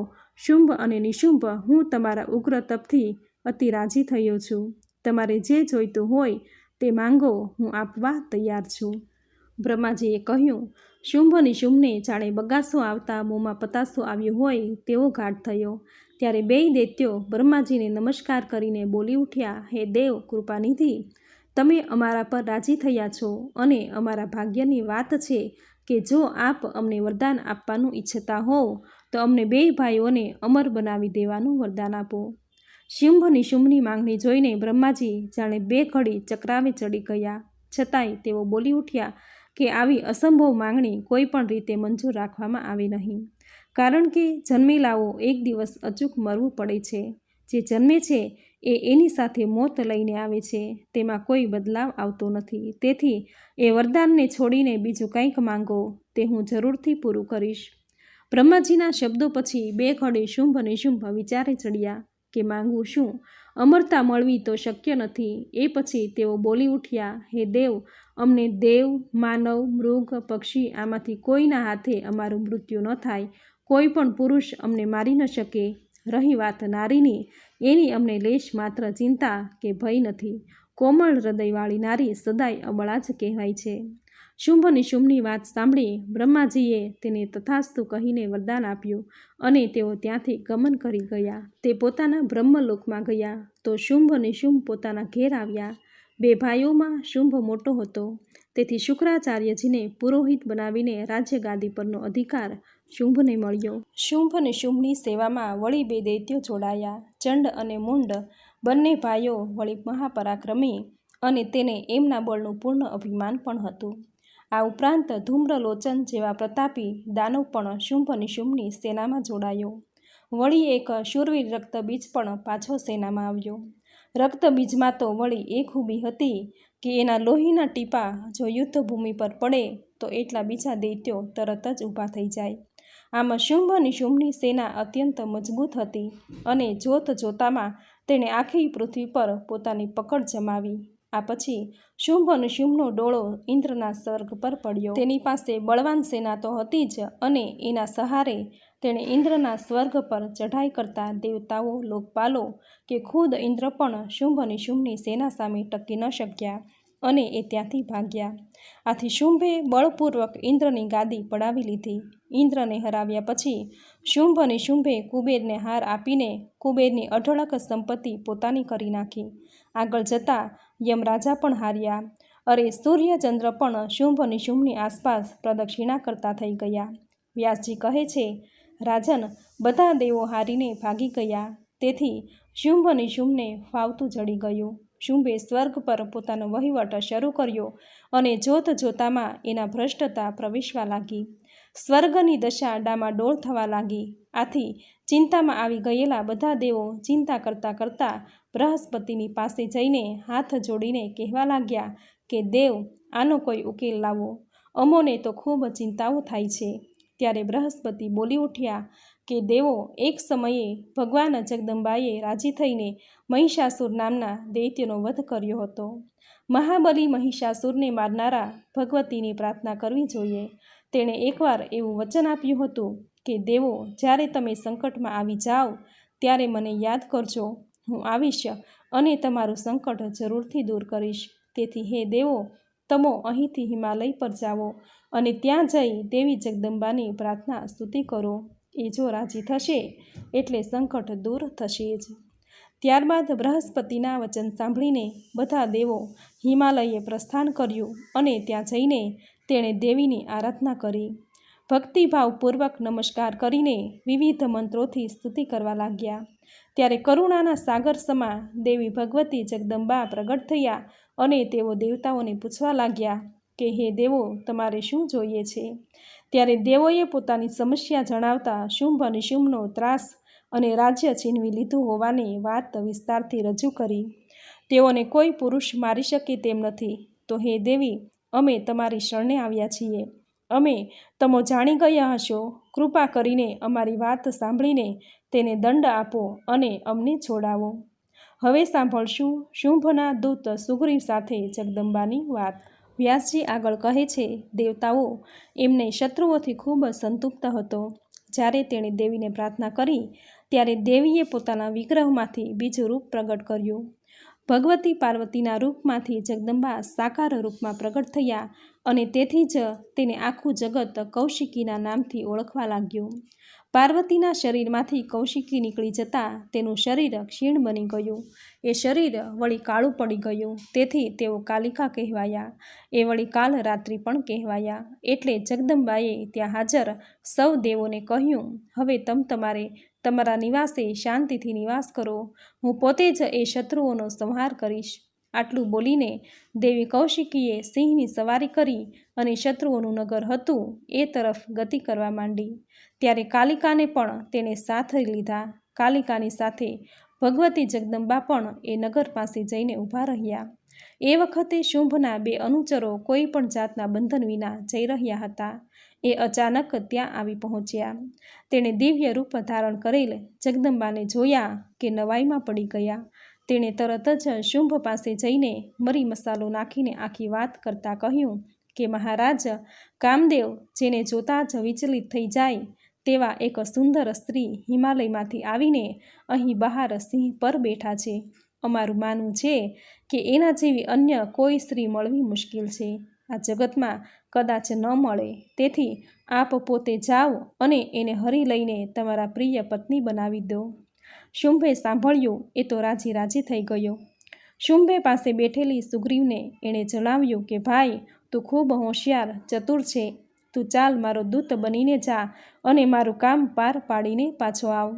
Speaker 1: શુંભ અને નિશુંભ, હું તમારા ઉગ્ર તપથી અતિ રાજી થયો છું. તમારે જે જોઈતું હોય તે માંગો, હું આપવા તૈયાર છું. બ્રહ્માજીએ કહ્યું. શુંભ નિશુંભને જાણે બગાસો આવતા મોંમાં પતાસો આવ્યો હોય તેવો ઘાટ થયો. ત્યારે 2 દૈત્યો બ્રહ્માજીને નમસ્કાર કરીને બોલી ઉઠ્યા, હે દેવ કૃપાનિધિ, તમે અમારા પર રાજી થયા છો અને અમારા ભાગ્યની વાત છે કે જો આપ અમને વરદાન આપવાનું ઈચ્છતા હોવ તો અમને 2 ભાઈઓને અમર બનાવી દેવાનું વરદાન આપો. શુંભ નિશુંભની માંગણી જોઈને બ્રહ્માજી જાણે 2 ઘડી ચક્રાવે ચડી ગયા. છતાંય તેઓ બોલી ઉઠ્યા કે આવી અસંભવ માંગણી કોઈ પણ રીતે મંજૂર રાખવામાં આવે નહીં. કારણ કે જન્મેલાઓ એક દિવસ અચૂક મરવું પડે છે. જે જન્મે છે એ એની સાથે મોત લઈને આવે છે. તેમાં કોઈ બદલાવ આવતો નથી. તેથી એ વરદાનને છોડીને બીજું કંઈક માંગો, તે હું જરૂરથી પૂરું કરીશ. બ્રહ્માજીના શબ્દો પછી 2 ઘડી શુંભ નિશુંભ વિચારે ચડ્યા કે માંગવું શું? અમરતા મળવી તો શક્ય નથી. એ પછી તેઓ બોલી ઉઠ્યા, હે દેવ, અમને દેવ, માનવ, મૃગ, પક્ષી આમાંથી કોઈના હાથે અમારું મૃત્યુ ન થાય. કોઈ પણ પુરુષ અમને મારી ન શકે. રહી વાત નારીની, એની અમને લેશ માત્ર ચિંતા કે ભય નથી. કોમળ હૃદયવાળી નારી સદાય અબળા જ કહેવાય છે. શુંભ નિશુંભની વાત સાંભળી બ્રહ્માજીએ તેને તથાસ્તુ કહીને વરદાન આપ્યું અને તેઓ ત્યાંથી ગમન કરી ગયા. તે પોતાના બ્રહ્મલોકમાં ગયા તો શુંભ નિશુંભ પોતાના ઘેર આવ્યા. બે ભાઈઓમાં શુંભ મોટો હતો, તેથી શુક્રાચાર્યજીને પુરોહિત બનાવીને રાજ્ય ગાદી પરનો અધિકાર શુંભને મળ્યો. શુંભ અને શુંભની સેવામાં વળી બે દૈત્યો જોડાયા. ચંડ અને મુંડ બંને ભાઈઓ વળી મહાપરાક્રમી, અને તેને એમના બળનું પૂર્ણ અભિમાન પણ હતું. આ ઉપરાંત ધૂમ્રલોચન જેવા પ્રતાપી દાનવ પણ શુંભ અને શુંભની સેનામાં જોડાયો. વળી એક શૂરવીર રક્તબીજ પણ પાછો સેનામાં આવ્યો. રક્તબીજમાં તો વળી એ ખૂબી હતી કે એના લોહીના ટીપા જો યુદ્ધભૂમિ પર પડે તો એટલા બીજા દૈત્યો તરત જ ઊભા થઈ જાય. આમાં શુંભ અને શુંભની સેના અત્યંત મજબૂત હતી, અને જોત જોતામાં તેણે આખી પૃથ્વી પર પોતાની પકડ જમાવી. આ પછી શુંભ અને શુંભનો ડોળો ઇન્દ્રના સ્વર્ગ પર પડ્યો. તેની પાસે બળવાન સેના તો હતી જ, અને એના સહારે તેણે ઇન્દ્રના સ્વર્ગ પર ચઢાઈ કરતા દેવતાઓ, લોકપાલો કે ખુદ ઇન્દ્ર પણ શુંભ અને શુંભની સેના સામે ટકી ન શક્યા, અને એ ત્યાંથી ભાગ્યા. આથી શુંભે બળપૂર્વક ઇન્દ્રની ગાદી પડાવી લીધી. ઇન્દ્રને હરાવ્યા પછી શુંભ અને શુંભે કુબેરને હાર આપીને કુબેરની અઢળક સંપત્તિ પોતાની કરી નાખી. આગળ જતાં યમરાજા પણ હાર્યા. અરે સૂર્યચંદ્ર પણ શુંભ અને શુંભની આસપાસ પ્રદક્ષિણા કરતા થઈ ગયા. વ્યાસજી કહે છે, રાજન, બધા દેવો હારીને ભાગી ગયા, તેથી શુંભ અને શુંભને ફાવતું જડી ગયું. શુંભે સ્વર્ગ પર પોતાનો વહીવટ શરૂ કર્યો, અને જોત જોતામાં એના ભ્રષ્ટતા પ્રવેશવા લાગી. સ્વર્ગની દશા ડામાડોળ થવા લાગી. આથી ચિંતામાં આવી ગયેલા બધા દેવો ચિંતા કરતાં કરતાં બૃહસ્પતિની પાસે જઈને હાથ જોડીને કહેવા લાગ્યા કે દેવ, આનો કોઈ ઉકેલ લાવો, અમોને તો ખૂબ ચિંતાઓ થાય છે. ત્યારે બૃહસ્પતિ બોલી ઉઠ્યા કે દેવો, એક સમયે ભગવાન જગદંબાએ રાજી થઈને મહિષાસુર નામના દૈત્યનો વધ કર્યો હતો. મહાબલી મહિષાસુરને મારનારા ભગવતીની પ્રાર્થના કરવી જોઈએ. તેણે એકવાર એવું વચન આપ્યું હતું કે દેવો, જ્યારે તમે સંકટમાં આવી જાઓ ત્યારે મને યાદ કરજો, હું આવીશ અને તમારું સંકટ જરૂરથી દૂર કરીશ. તેથી હે દેવો, તમો અહીંથી હિમાલય પર જાઓ અને ત્યાં જઈ દેવી જગદંબાની પ્રાર્થના સ્તુતિ કરો. એ જો રાજી થશે એટલે સંકટ દૂર થશે જ. ત્યારબાદ બૃહસ્પતિના વચન સાંભળીને બધા દેવો હિમાલયે પ્રસ્થાન કર્યું, અને ત્યાં જઈને તેણે દેવીની આરાધના કરી. ભક્તિભાવપૂર્વક નમસ્કાર કરીને વિવિધ મંત્રોથી સ્તુતિ કરવા લાગ્યા. ત્યારે કરુણાના સાગર સમા દેવી ભગવતી જગદંબા પ્રગટ થયા, અને તેઓ દેવતાઓને પૂછવા લાગ્યા કે હે દેવો, તમારે શું જોઈએ છે? ત્યારે દેવોએ પોતાની સમસ્યા જણાવતા શુંભ અને શુંભનો ત્રાસ અને રાજ્ય છીનવી લીધું હોવાની વાત વિસ્તારથી રજૂ કરી. તેઓને કોઈ પુરુષ મારી શકે તેમ નથી. તો હે દેવી, અમે તમારી શરણે આવ્યા છીએ. અમે તમો જાણી ગયા હશો. કૃપા કરીને અમારી વાત સાંભળીને તેને દંડ આપો અને અમને છોડાવો. હવે સાંભળશું શુંભના દૂત સુગ્રીવ સાથે જગદંબાની વાત. વ્યાસજી આગળ કહે છે, દેવતાઓ એમને શત્રુઓથી ખૂબ સંતુપ્ત હતો. જ્યારે તેણે દેવીને પ્રાર્થના કરી ત્યારે દેવીએ પોતાના વિગ્રહમાંથી બીજું રૂપ પ્રગટ કર્યું. ભગવતી પાર્વતીના રૂપમાંથી જગદંબા સાકાર રૂપમાં પ્રગટ થયા, અને તેથી જ તેને આખું જગત કૌશિકીના નામથી ઓળખવા લાગ્યું. પાર્વતીના શરીરમાંથી કૌશિકી નીકળી જતાં તેનું શરીર ક્ષીણ બની ગયું. એ શરીર વળી કાળું પડી ગયું, તેથી તેઓ કાલિકા કહેવાયા. એ વળી કાલ રાત્રિ પણ કહેવાયા. એટલે જગદંબાએ ત્યાં હાજર સૌ દેવોને કહ્યું, હવે તમારે તમારા નિવાસે શાંતિથી નિવાસ કરો. હું પોતે જ એ શત્રુઓનો સંહાર કરીશ. આટલું બોલીને દેવી કૌશિકીએ સિંહની સવારી કરી અને શત્રુઓનું નગર હતું એ તરફ ગતિ કરવા માંડી. ત્યારે કાલિકાને પણ તેણે સાથે લીધા. કાલિકાની સાથે ભગવતી જગદંબા પણ એ નગર પાસે જઈને ઊભા રહ્યા. એ વખતે શુંભના બે અનુચરો કોઈ પણ જાતના બંધન વિના જઈ રહ્યા હતા. એ અચાનક ત્યાં આવી પહોંચ્યા. તેણે દિવ્ય રૂપ ધારણ કરેલ જગદંબાને જોયા કે નવાઈમાં પડી ગયા. તેણે તરત જ શુંભ પાસે જઈને મરી મસાલો નાખીને આખી વાત કરતાં કહ્યું કે મહારાજ, કામદેવ જેને જોતા જ વિચલિત થઈ જાય તેવા એક સુંદર સ્ત્રી હિમાલયમાંથી આવીને અહીં બહાર સિંહ પર બેઠા છે. અમારું માનવું છે કે એના જેવી અન્ય કોઈ સ્ત્રી મળવી મુશ્કેલ છે. આ જગતમાં કદાચ ન મળે. તેથી આપ પોતે જાઓ અને એને હરી લઈને તમારા પ્રિય પત્ની બનાવી દો. શુંભે સાંભળ્યું એ તો રાજી થઈ ગયો. શુંભે પાસે બેઠેલી સુગ્રીવને એણે જણાવ્યું કે ભાઈ, તું ખૂબ હોશિયાર ચતુર છે. તું ચાલ, મારો દૂત બનીને જા અને મારું કામ પાર પાડીને પાછો આવ.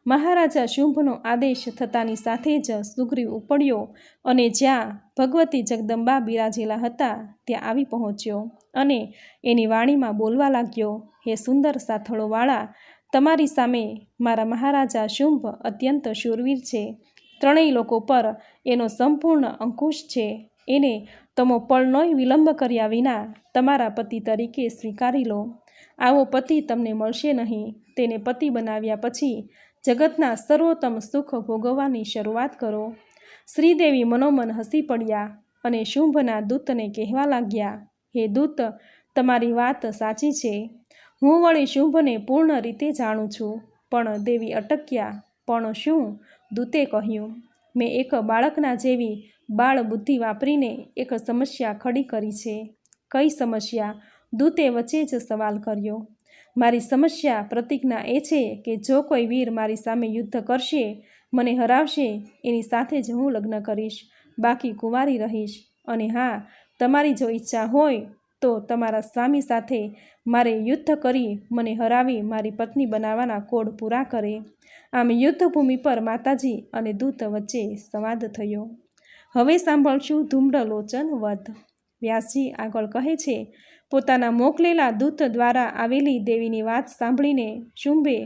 Speaker 1: મહારાજા શુંભનો આદેશ થતાની સાથે જ સુગ્રીવ ઉપડ્યો અને જ્યાં ભગવતી જગદંબા બિરાજેલા હતા ત્યાં આવી પહોંચ્યો અને એની વાણીમાં બોલવા લાગ્યો, હે સુંદર સાથળોવાળા, તમારી સામે મારા મહારાજા શુંભ અત્યંત શૂરવીર છે. ત્રણેય લોકો પર એનો સંપૂર્ણ અંકુશ છે. એને તમો પળનોય વિલંબ કર્યા વિના તમારા પતિ તરીકે સ્વીકારી લો. આવો પતિ તમને મળશે નહીં. તેને પતિ બનાવ્યા પછી જગતના સર્વોત્તમ સુખ ભોગવવાની શરૂઆત કરો. શ્રીદેવી મનોમન હસી પડ્યા અને શુંભના દૂતને કહેવા લાગ્યા, હે દૂત, તમારી વાત સાચી છે. હું વળી શુંભને પૂર્ણ રીતે જાણું છું. પણ દેવી અટક્યા. પણ શું? દૂતે કહ્યું, મેં એક બાળકના જેવી બાળ બુદ્ધિ વાપરીને એક સમસ્યા ખડી કરી છે. કઈ સમસ્યા? દૂતે વચ્ચે જ સવાલ કર્યો. મારી સમસ્યા પ્રતિજ્ઞા એ છે કે જો કોઈ વીર મારી સામે યુદ્ધ કરશે, મને હરાવશે, એની સાથે જ હું લગ્ન કરીશ, બાકી કુંવારી રહીશ. અને હા, તમારી જો ઈચ્છા હોય તો તમારા સ્વામી સાથે મારે યુદ્ધ કરી મને હરાવી મારી પત્ની બનાવવાના કોડ પૂરા કરે. આમ યુદ્ધભૂમિ પર માતાજી અને દૂત વચ્ચે સંવાદ થયો. હવે સાંભળશું ધૂમ્રલોચન વધ. વ્યાસજી આગળ કહે છે, પોતાના મોકલેલા દૂત દ્વારા આવેલી દેવીની વાત સાંભળીને શુંભે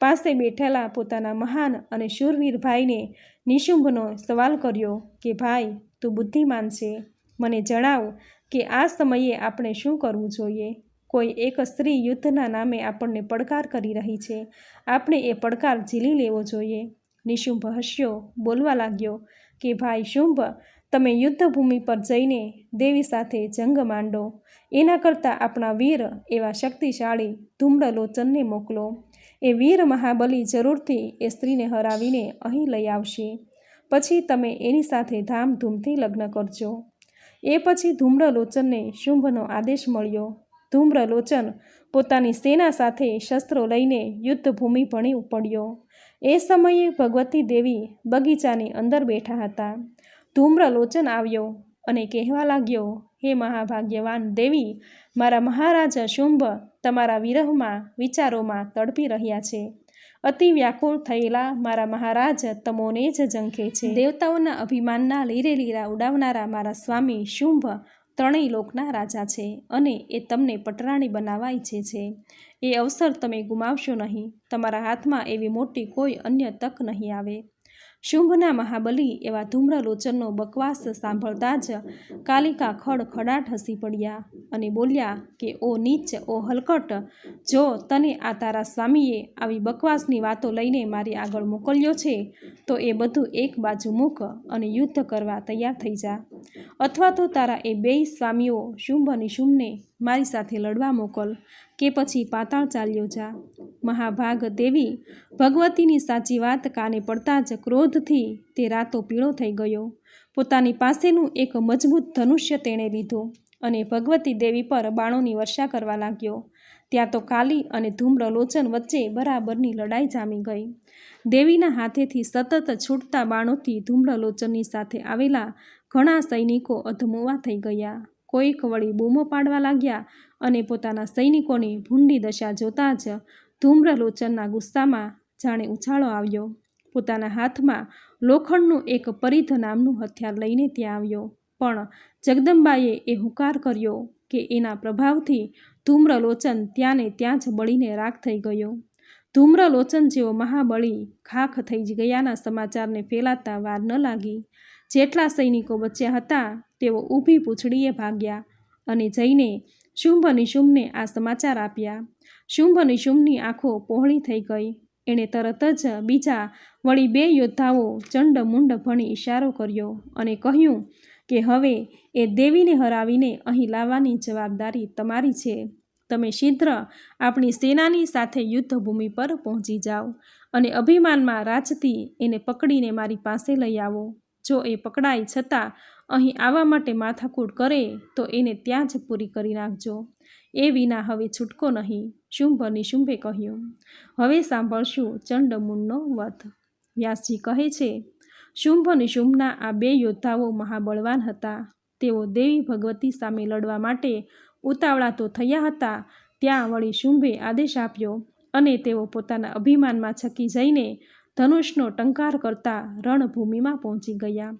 Speaker 1: પાસે બેઠેલા પોતાના મહાન અને શૂરવીર ભાઈને નિશુંભનો સવાલ કર્યો કે ભાઈ, તું બુદ્ધિમાન છે. મને જણાવ કે આ સમયે આપણે શું કરવું જોઈએ. કોઈ એક સ્ત્રી યુદ્ધના નામે આપણને પડકાર કરી રહી છે. આપણે એ પડકાર ઝીલી લેવો જોઈએ. નિશુંભ હસ્યો, બોલવા લાગ્યો કે ભાઈ શુંભ, તમે યુદ્ધભૂમિ પર જઈને દેવી સાથે જંગ માંડો. એના કરતાં આપણા વીર એવા શક્તિશાળી ધૂમ્રલોચનને મોકલો. એ વીર મહાબલી જરૂરથી એ સ્ત્રીને હરાવીને અહીં લઈ આવશે. પછી તમે એની સાથે ધામધૂમથી લગ્ન કરજો. એ પછી ધૂમ્રલોચનને શુંભનો આદેશ મળ્યો. ધૂમ્રલોચન પોતાની સેના સાથે શસ્ત્રો લઈને યુદ્ધભૂમિ ભણી ઉપડ્યો. એ સમયે ભગવતી દેવી બગીચાની અંદર બેઠા હતા. ધૂમ્રલોચન આવ્યો અને કહેવા લાગ્યો, હે મહાભાગ્યવાન દેવી, મારા મહારાજા શુંભ તમારા વિરહમાં વિચારોમાં તડપી રહ્યા છે. અતિ વ્યાકુળ થયેલા મારા મહારાજ તમોને જ ઝંખે છે. દેવતાઓના અભિમાનના લીરે લીરા ઉડાવનારા મારા સ્વામી શુંભ ત્રણેય લોકના રાજા છે અને એ તમને પટરાણી બનાવવા ઈચ્છે છે. એ અવસર તમે ગુમાવશો નહીં. તમારા હાથમાં એવી મોટી કોઈ અન્ય તક નહીં આવે. શુંભના મહાબલી એવા ધૂમ્રલોચનનો બકવાસ સાંભળતા જ કાલિકા ખડખડાટ હસી પડ્યા અને બોલ્યા કે ઓ નીચ, ઓ હલકટ, જો તને આ તારા સ્વામીએ આવી બકવાસની વાતો લઈને મારી આગળ મોકલ્યો છે તો એ બધું એક બાજુ મૂક અને યુદ્ધ કરવા તૈયાર થઈ જા. અથવા તો તારા એ બેય સ્વામીઓ શુંભ નિશુંભને મારી સાથે લડવા મોકલ કે પછી પાતાળ ચાલ્યો જા. મહાભાગ દેવી ભગવતીની સાચી વાત કાને પડતા જ ક્રોધથી તે રાતો પીળો થઈ ગયો. પોતાની પાસેનું એક મજબૂત ધનુષ્ય તેણે લીધું અને ભગવતી દેવી પર બાણોની વર્ષા કરવા લાગ્યો. ત્યાં તો કાલી અને ધૂમ્રલોચન વચ્ચે બરાબરની લડાઈ જામી ગઈ. દેવીના હાથેથી સતત છૂટતા બાણોથી ધૂમ્રલોચનની સાથે આવેલા ઘણા સૈનિકો અધમુવા થઈ ગયા. કોઈક વળી બૂમો પાડવા લાગ્યા અને પોતાના સૈનિકોની ભૂંડી દશા જોતા જ ધૂમ્રલોચનના ગુસ્સામાં જાણે ઉછાળો આવ્યો. પોતાના હાથમાં લોખંડનું એક પરિધ નામનું હથિયાર લઈને ત્યાં આવ્યો. પણ જગદંબાએ એ હુંકાર કર્યો કે એના પ્રભાવથી ધૂમ્રલોચન ત્યાં ને ત્યાં જ બળીને રાખ થઈ ગયો. ધૂમ્રલોચન જેવો મહાબળી ખાખ થઈ ગયાના સમાચારને ફેલાતા વાર ન લાગી. જેટલા સૈનિકો બચ્યા હતા તેઓ ઊભી પૂંછડીએ ભાગ્યા અને જઈને શુંભ નિશુંભને આ સમાચાર આપ્યા. શુંભ નિશુંભની આંખો પહોળી થઈ ગઈ. એણે તરત જ બીજા વળી 2 યોદ્ધાઓ ચંડમુંડ ભણી ઈશારો કર્યો અને કહ્યું કે હવે એ દેવીને હરાવીને અહીં લાવવાની જવાબદારી તમારી છે. તમે શીઘ્ર આપણી સેનાની સાથે યુદ્ધભૂમિ પર પહોંચી જાઓ અને અભિમાનમાં રાચતી એને પકડીને મારી પાસે લઈ આવો. જો એ પકડાઈ છતાં અહીં આવવા માટે માથાકૂટ કરે તો એને ત્યાં જ પૂરી કરી નાખજો. એ વિના હવે છૂટકો નહીં. શુંભ નિશુંભે કહ્યું. હવે સાંભળશું ચંડમુંડનો વધ. વ્યાસજી કહે છે, શુંભ અને શુંભના આ બે યોદ્ધાઓ મહાબળવાન હતા. તેઓ દેવી ભગવતી સામે લડવા માટે ઉતાવળા તો થયા હતા, ત્યાં વળી શુંભે આદેશ આપ્યો અને તેઓ પોતાના અભિમાનમાં છકી જઈને ધનુષનો ટંકાર કરતા રણભૂમિમાં પહોંચી ગયા.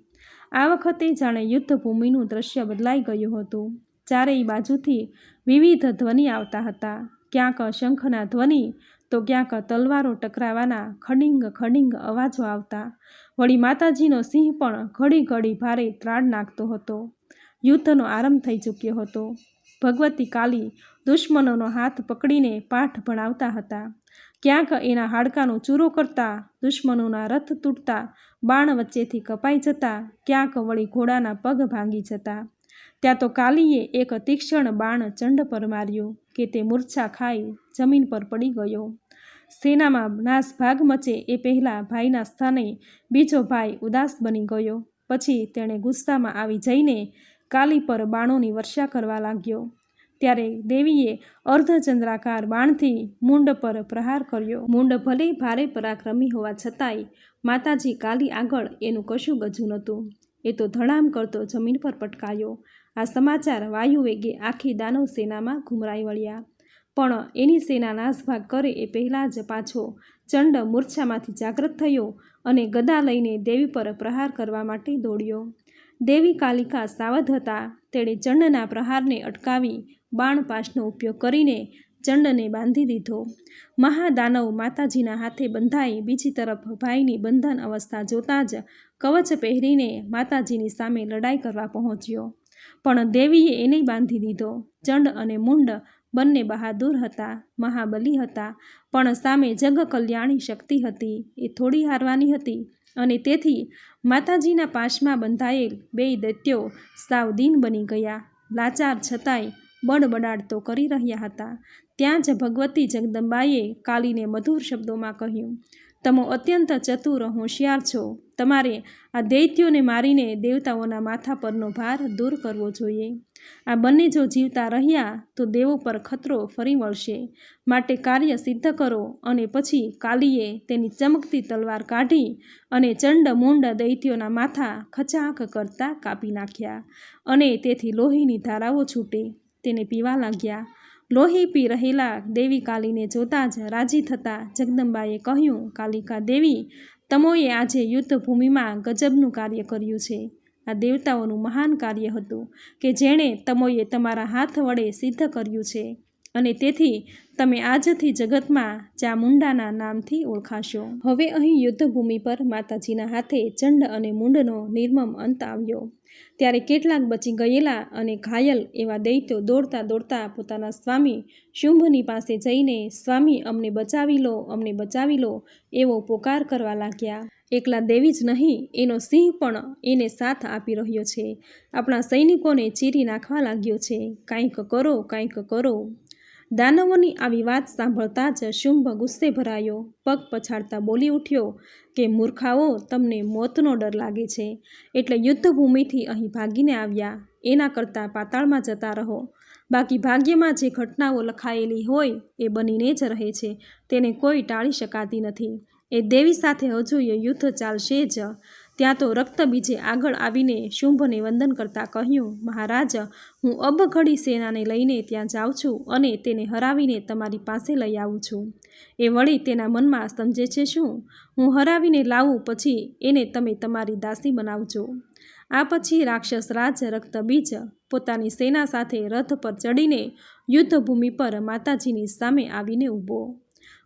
Speaker 1: આ વખતે જાણે યુદ્ધભૂમિનું દ્રશ્ય બદલાઈ ગયું હતું. ચારેય બાજુથી વિવિધ ધ્વનિ આવતા હતા. ક્યાંક શંખના ધ્વનિ તો ક્યાંક તલવારો ટકરાવાના ખડિંગ ખડિંગ અવાજો આવતા. વળી માતાજીનો સિંહ પણ ઘડી ઘડી ભારે ત્રાડ નાખતો હતો. યુદ્ધનો આરંભ થઈ ચૂક્યો હતો. ભગવતી કાલી દુશ્મનોનો હાથ પકડીને પાઠ ભણાવતા હતા. ક્યાંક એના હાડકાનો ચૂરો કરતા, દુશ્મનોના રથ તૂટતા, બાણ વચ્ચેથી કપાઈ જતા, ક્યાંક વળી ઘોડાના પગ ભાંગી જતા. ત્યાં તો કાલીએ એક તીક્ષ્ણ બાણ ચંડ પર માર્યું કે તે મૂર્છા ખાઈ જમીન પર પડી ગયો. સેનામાં નાસભાગ મચે એ પહેલાં ભાઈના સ્થાને બીજો ભાઈ ઉદાસ બની ગયો. પછી તેણે ગુસ્સામાં આવી જઈને કાલી પર બાણોની વર્ષા કરવા લાગ્યો. ત્યારે દેવીએ અર્ધચંદ્રાકાર બાણથી મૂંડ પર પ્રહાર કર્યો. મૂંડ ભલે ભારે પરાક્રમી હોવા છતાંય માતાજી કાલી આગળ એનું કશું ગજું નહોતું. એ તો ધડામ કરતો જમીન પર પટકાયો. આ સમાચાર વાયુવેગે આખી દાનવ સેનામાં ઘુમરાઈ વળ્યા. પણ એની સેના નાસભાગ કરે એ પહેલાં જ પાછો ચંડ મૂર્છામાંથી જાગૃત થયો અને ગદા લઈને દેવી પર પ્રહાર કરવા માટે દોડ્યો. દેવી કાલિકા સાવધ હતા. તેણે ચંડના પ્રહારને અટકાવી બાણપાશનો ઉપયોગ કરીને ચંડને બાંધી દીધો. મહાદાનવ માતાજીના હાથે બંધાઈ બીજી તરફ ભાઈની બંધન અવસ્થા જોતાં જ કવચ પહેરીને માતાજીની સામે લડાઈ કરવા પહોંચ્યો. પણ દેવીએ એને બાંધી દીધો. ચંડ અને મુંડ બંને બહાદુર હતા, મહાબલી હતા, પણ સામે જગ કલ્યાણી શક્તિ હતી. એ થોડી હારવાની હતી અને તેથી માતાજીના પાશમાં બંધાયેલ બેય દૈત્યો સાવ દીન બની ગયા. લાચાર છતાંય બડબડાટ તો કરી રહ્યા હતા. ત્યાં જ ભગવતી જગદંબાએ કાલીને મધુર શબ્દોમાં કહ્યું, તમે અત્યંત ચતુર હોશિયાર છો. તમારે આ દૈત્યોને મારીને દેવતાઓના માથા પરનો ભાર દૂર કરવો જોઈએ. આ બંને જો જીવતા રહ્યા તો દેવો પર ખતરો ફરી વળશે. માટે કાર્ય સિદ્ધ કરો. અને પછી કાલીએ તેની ચમકતી તલવાર કાઢી અને ચંડ મૂંડ દૈત્યોના માથા ખચાક કરતા કાપી નાખ્યા અને તેથી લોહીની ધારાઓ છૂટી તેને પીવા લાગ્યા. લોહી પી રહેલા દેવી કાલીને જોતાં જ રાજી થતાં જગદંબાએ કહ્યું, કાલિકા દેવી, તમોએ આજે યુદ્ધભૂમિમાં ગજબનું કાર્ય કર્યું છે. આ દેવતાઓનું મહાન કાર્ય હતું કે જેણે તમોએ તમારા હાથ વડે સિદ્ધ કર્યું છે અને તેથી તમે આજથી જગતમાં ચામુંડાના નામથી ઓળખાશો. હવે અહીં યુદ્ધભૂમિ પર માતાજીના હાથે ચંડ અને મૂંડનો નિર્મમ અંત આવ્યો. ત્યારે કેટલાક બચી ગયેલા અને ઘાયલ એવા દૈત્યો દોડતા દોડતા પોતાના સ્વામી શુંભની પાસે જઈને, સ્વામી અમને બચાવી લો, અમને બચાવી લો એવો પોકાર કરવા લાગ્યા. એકલા દેવી જ નહીં, એનો સિંહ પણ એને સાથ આપી રહ્યો છે. આપણા સૈનિકોને ચીરી નાખવા લાગ્યો છે. કાંઈક કરો, કાંઈક કરો. દાનવોની આવી વાત સાંભળતા જ શુંભ ગુસ્સે ભરાયો. પગ પછાડતા બોલી ઉઠ્યો કે મૂર્ખાઓ, તમને મોતનો ડર લાગે છે એટલે યુદ્ધભૂમિથી અહીં ભાગીને આવ્યા. એના કરતાં પાતાળમાં જતા રહો. બાકી ભાગ્યમાં જે ઘટનાઓ લખાયેલી હોય એ બનીને જ રહે છે. તેને કોઈ ટાળી શકાતી નથી. એ દેવી સાથે હજુ યુદ્ધ ચાલશે જ. ત્યાં તો રક્તબીજે આગળ આવીને શુંભને વંદન કરતાં કહ્યું, મહારાજ, હું અબઘડી સેનાને લઈને ત્યાં જાઉં છું અને તેને હરાવીને તમારી પાસે લઈ આવું છું. એ વળી તેના મનમાં સમજે છે શું? હું હરાવીને લાવું પછી એને તમે તમારી દાસી બનાવજો. આ પછી રાક્ષસ રાજ રક્તબીજ પોતાની સેના સાથે રથ પર ચડીને યુદ્ધભૂમિ પર માતાજીની સામે આવીને ઊભો.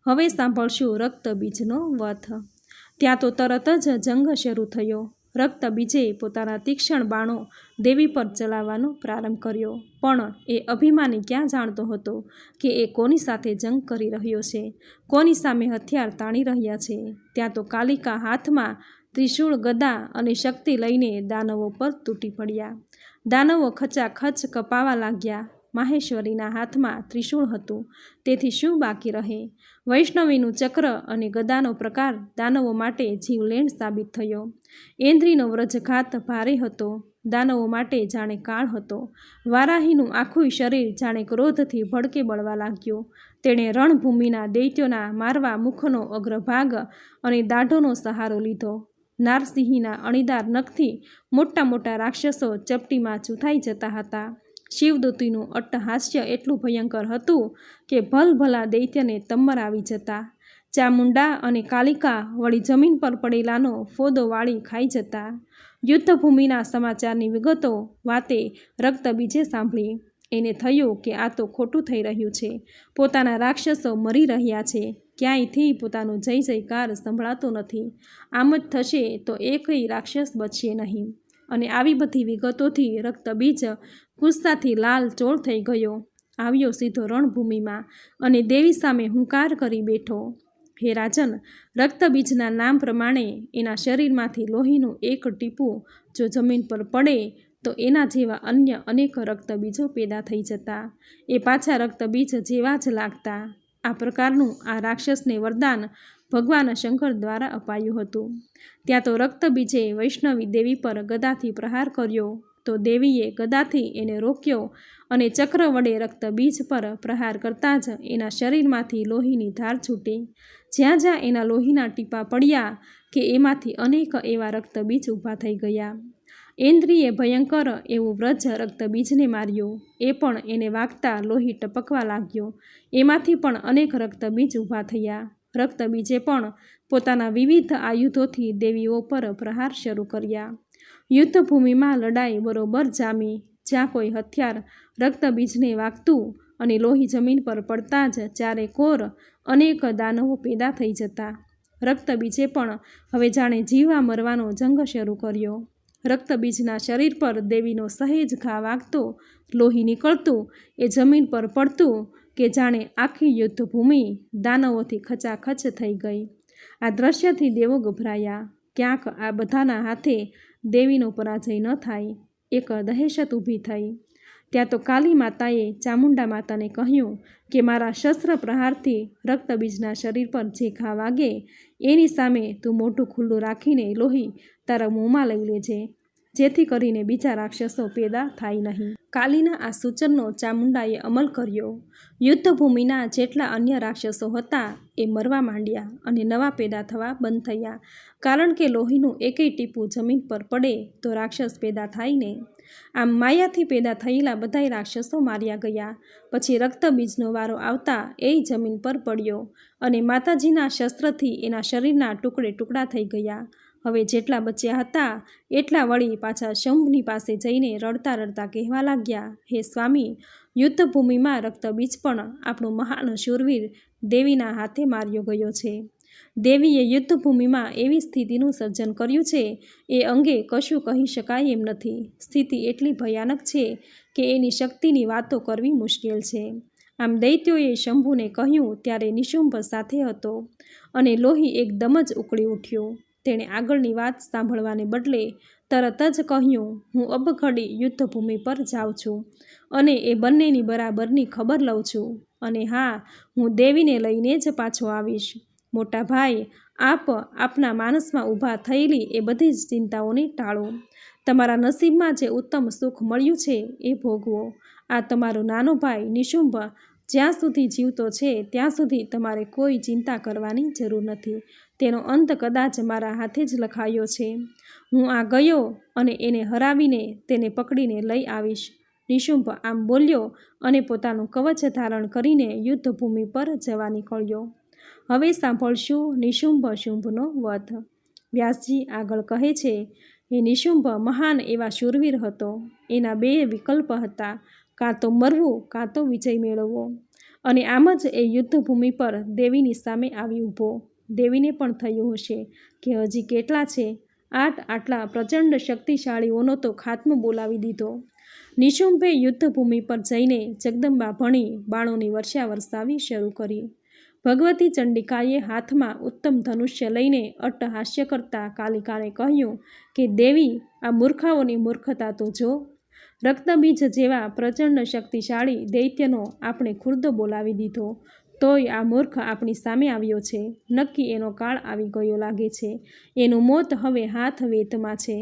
Speaker 1: હવે સાંભળશું રક્તબીજનો વધ. ત્યાં તો તરત જ જંગ શરૂ થયો. રક્તબીજે પોતાના તીક્ષ્ણ બાણો દેવી પર ચલાવવાનો પ્રારંભ કર્યો. પણ એ અભિમાની ક્યાં જાણતો હતો કે એ કોની સાથે જંગ કરી રહ્યો છે, કોની સામે હથિયાર તાણી રહ્યા છે. ત્યાં તો કાલિકા હાથમાં ત્રિશૂળ, ગદા અને શક્તિ લઈને દાનવો પર તૂટી પડ્યા. દાનવો ખચાખચ કપાવા લાગ્યા. માહેશ્વરીના હાથમાં ત્રિશૂળ હતું, તેથી શું બાકી રહે? વૈષ્ણવીનું ચક્ર અને ગદાનો પ્રકાર દાનવો માટે જીવલેણ સાબિત થયો. ઇન્દ્રિનો વ્રજઘાત ભારે હતો. દાનવો માટે જાણે કાળ હતો. વારાહીનું આખું શરીર જાણે ક્રોધથી ભડકે બળવા લાગ્યું. તેણે રણભૂમિના દૈત્યોના મારવા મુખનો અગ્રભાગ અને દાઢોનો સહારો લીધો. નારસિંહના અણીદાર નખથી મોટા મોટા રાક્ષસો ચપટીમાં ચૂથાઈ જતા હતા. શિવદૂતીનું અટ્ટહાસ્ય એટલું ભયંકર હતું કે ભલભલા દૈત્યને તમ્મર આવી જતા. ચામુંડા અને કાલિકા વળી જમીન પર પડેલાનો ફોદો વાળી ખાઈ જતા. યુદ્ધભૂમિના સમાચારની વિગતો વાતે રક્તબીજે સાંભળી. એને થયું કે આ તો ખોટું થઈ રહ્યું છે. પોતાના રાક્ષસો મરી રહ્યા છે. ક્યાંયથી પોતાનું જય જયકાર સંભળાતો નથી. આમ જ થશે તો એકય રાક્ષસ બચશે નહીં. અને આવી બધી વિગતોથી રક્તબીજ ગુસ્સાથી લાલ ચોળ થઈ ગયો. આવ્યો સીધો રણભૂમિમાં અને દેવી સામે હુંકાર કરી બેઠો. હે રાજન, રક્તબીજના નામ પ્રમાણે એના શરીરમાંથી લોહીનું એક ટીપું જો જમીન પર પડે તો એના જેવા અન્ય અનેક રક્તબીજો પેદા થઈ જતા. એ પાછા રક્તબીજ જેવા જ લાગતા. આ પ્રકારનું આ રાક્ષસને વરદાન ભગવાન શંકર દ્વારા અપાયું હતું. ત્યાં તો રક્તબીજે વૈષ્ણવી દેવી પર ગદાથી પ્રહાર કર્યો તો દેવીએ ગદાથી એને રોક્યો અને ચક્ર વડે રક્તબીજ પર પ્રહાર કરતાં જ એના શરીરમાંથી લોહીની ધાર છૂટી. જ્યાં જ્યાં એના લોહીના ટીપા પડ્યા કે એમાંથી અનેક એવા રક્તબીજ ઊભા થઈ ગયા. ઇન્દ્રિયે ભયંકર એવું વ્રજ રક્તબીજને માર્યું. એ પણ એને વાગતા લોહી ટપકવા લાગ્યો. એમાંથી પણ અનેક રક્તબીજ ઊભા થયા. રક્તબીજે પણ પોતાના વિવિધ આયુધોથી દેવીઓ પર પ્રહાર શરૂ કર્યા. યુદ્ધભૂમિમાં લડાઈ બરોબર જામી. જ્યાં કોઈ હથિયાર રક્તબીજને વાગતું અને લોહી જમીન પર પડતા જ ચારે કોર અનેક દાનવો પેદા થઈ જતા. રક્તબીજે પણ હવે જાણે જીવવા મરવાનો જંગ શરૂ કર્યો. રક્તબીજના શરીર પર દેવીનો સહેજ ઘા વાગતો લોહી નીકળતું એ જમીન પર પડતું કે જાણે આખી યુદ્ધભૂમિ દાનવોથી ખચાખચ થઈ ગઈ. આ દ્રશ્યથી દેવો ગભરાયા. ક્યાંક આ બધાના હાથે દેવીનો પરાજય ન થાય. એક દહેશત ઊભી થઈ. ત્યાં તો કાલી માતાએ ચામુંડા માતાને કહ્યું કે મારા શસ્ત્ર પ્રહારથી રક્તબીજના શરીર પર જે ઘા વાગે એની સામે તું મોઢું ખુલ્લું રાખીને લોહી તારા મોંમાં લઈ લેજે, જેથી કરીને બીજા રાક્ષસો પેદા થાય નહીં. કાલીના આ સૂચનનો ચામુંડાએ અમલ કર્યો. યુદ્ધભૂમિના જેટલા અન્ય રાક્ષસો હતા એ મરવા માંડ્યા અને નવા પેદા થવા બંધ થયા. કારણ કે લોહીનું એકેય ટીપું જમીન પર પડે તો રાક્ષસ પેદા થાય ને. આમ માયાથી પેદા થયેલા બધાય રાક્ષસો માર્યા ગયા. પછી રક્તબીજનો વારો આવતા એ જમીન પર પડ્યો અને માતાજીના શસ્ત્રથી એના શરીરના ટુકડે ટુકડા થઈ ગયા. હવે જેટલા બચ્યા હતા એટલા વળી પાછા શંભની પાસે જઈને રડતા રડતા કહેવા લાગ્યા, હે સ્વામી, યુદ્ધભૂમિમાં રક્તબીજ પણ આપણું મહાન શૂરવીર દેવીના હાથે માર્યો ગયો છે. દેવીએ યુદ્ધભૂમિમાં એવી સ્થિતિનું સર્જન કર્યું છે એ અંગે કશું કહી શકાય એમ નથી. સ્થિતિ એટલી ભયાનક છે કે એની શક્તિની વાતો કરવી મુશ્કેલ છે. આમ દૈત્યોએ શંભુને કહ્યું ત્યારે નિશુંભ સાથે હતો અને લોહી એકદમ જ ઉકળી ઉઠ્યું. તેણે આગળની વાત સાંભળવાને બદલે તરત જ કહ્યું, હું અબઘડી યુદ્ધભૂમિ પર જાઉં છું અને એ બંનેની બરાબરની ખબર લઉં છું. અને હા, હું દેવીને લઈને જ પાછો આવીશ. મોટા ભાઈ, આપ આપના માનસમાં ઊભા થયેલી એ બધી જ ચિંતાઓને ટાળો. તમારા નસીબમાં જે ઉત્તમ સુખ મળ્યું છે એ ભોગવો. આ તમારો નાનો ભાઈ નિશુંભ જ્યાં સુધી જીવતો છે ત્યાં સુધી તમારે કોઈ ચિંતા કરવાની જરૂર નથી. તેનો અંત કદાચ મારા હાથે જ લખાયો છે. હું આ ગયો અને એને હરાવીને તેને પકડીને લઈ આવીશ. નિશુંભ આમ બોલ્યો અને પોતાનું કવચ ધારણ કરીને યુદ્ધભૂમિ પર જવા નીકળ્યો. હવે સાંભળશું નિશુંભ શુંભનો વધ. વ્યાસજી આગળ કહે છે, એ નિશુંભ મહાન એવા શૂરવીર હતો. એના બે વિકલ્પ હતા, કાં તો મરવું કાં તો વિજય મેળવવો. અને આમ જ એ યુદ્ધભૂમિ પર દેવીની સામે આવી ઊભો. દેવીને પણ થયું હશે કે હજી કેટલા છે. આટલા પ્રચંડ શક્તિશાળીઓનો તો ખાત્મો બોલાવી દીધો. નિશુંભે યુદ્ધભૂમિ પર જઈને જગદંબા ભણી બાણોની વર્ષા વરસાવી શરૂ કરી. ભગવતી ચંડિકાએ હાથમાં ઉત્તમ ધનુષ્ય લઈને અટ્ટહાસ્ય કરતા કાલિકાને કહ્યું કે દેવી, આ મૂર્ખાઓની મૂર્ખતા તો જો. રક્તબીજ જેવા પ્રચંડ શક્તિશાળી દૈત્યનો આપણે ખુર્દ બોલાવી દીધો, તોય આ મૂર્ખ આપણી સામે આવ્યો છે. નક્કી એનો કાળ આવી ગયો લાગે છે. એનું મોત હવે હાથ વેતમાં છે.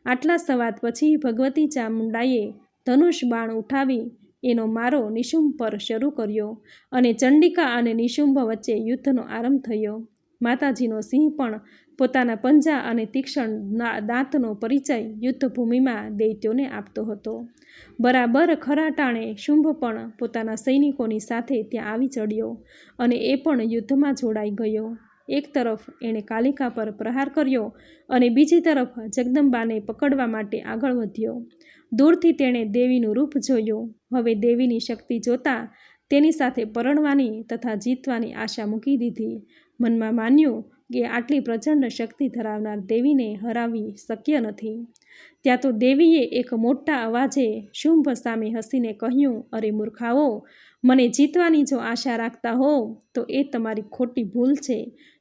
Speaker 1: આટલા સંવાદ પછી ભગવતી ચામુંડાએ ધનુષ બાણ ઉઠાવી એનો મારો નિશુંભ પર શરૂ કર્યો અને ચંડિકા અને નિશુંભ વચ્ચે યુદ્ધનો આરંભ થયો. માતાજીનો સિંહ પણ પોતાના પંજા અને તીક્ષ્ણ દાંતનો પરિચય યુદ્ધભૂમિમાં દૈત્યોને આપતો હતો. બરાબર ખરા ટાણે શુંભ પણ પોતાના સૈનિકોની સાથે ત્યાં આવી ચડ્યો અને એ પણ યુદ્ધમાં જોડાઈ ગયો. એક તરફ એણે કાલિકા પર પ્રહાર કર્યો અને બીજી તરફ જગદંબાને પકડવા માટે આગળ વધ્યો. દૂરથી તેણે દેવીનું રૂપ જોયું. હવે દેવીની શક્તિ જોતા તેની સાથે પરણવાની તથા જીતવાની આશા મૂકી દીધી. મનમાં માન્યું કે આટલી પ્રચંડ શક્તિ ધરાવનાર દેવીને હરાવવી શક્ય નથી. ત્યાં તો દેવીએ એક મોટા અવાજે શુંભ સામે હસીને કહ્યું, અરે મૂર્ખાઓ, મને જીતવાની જો આશા રાખતા હો તો એ તમારી ખોટી ભૂલ છે.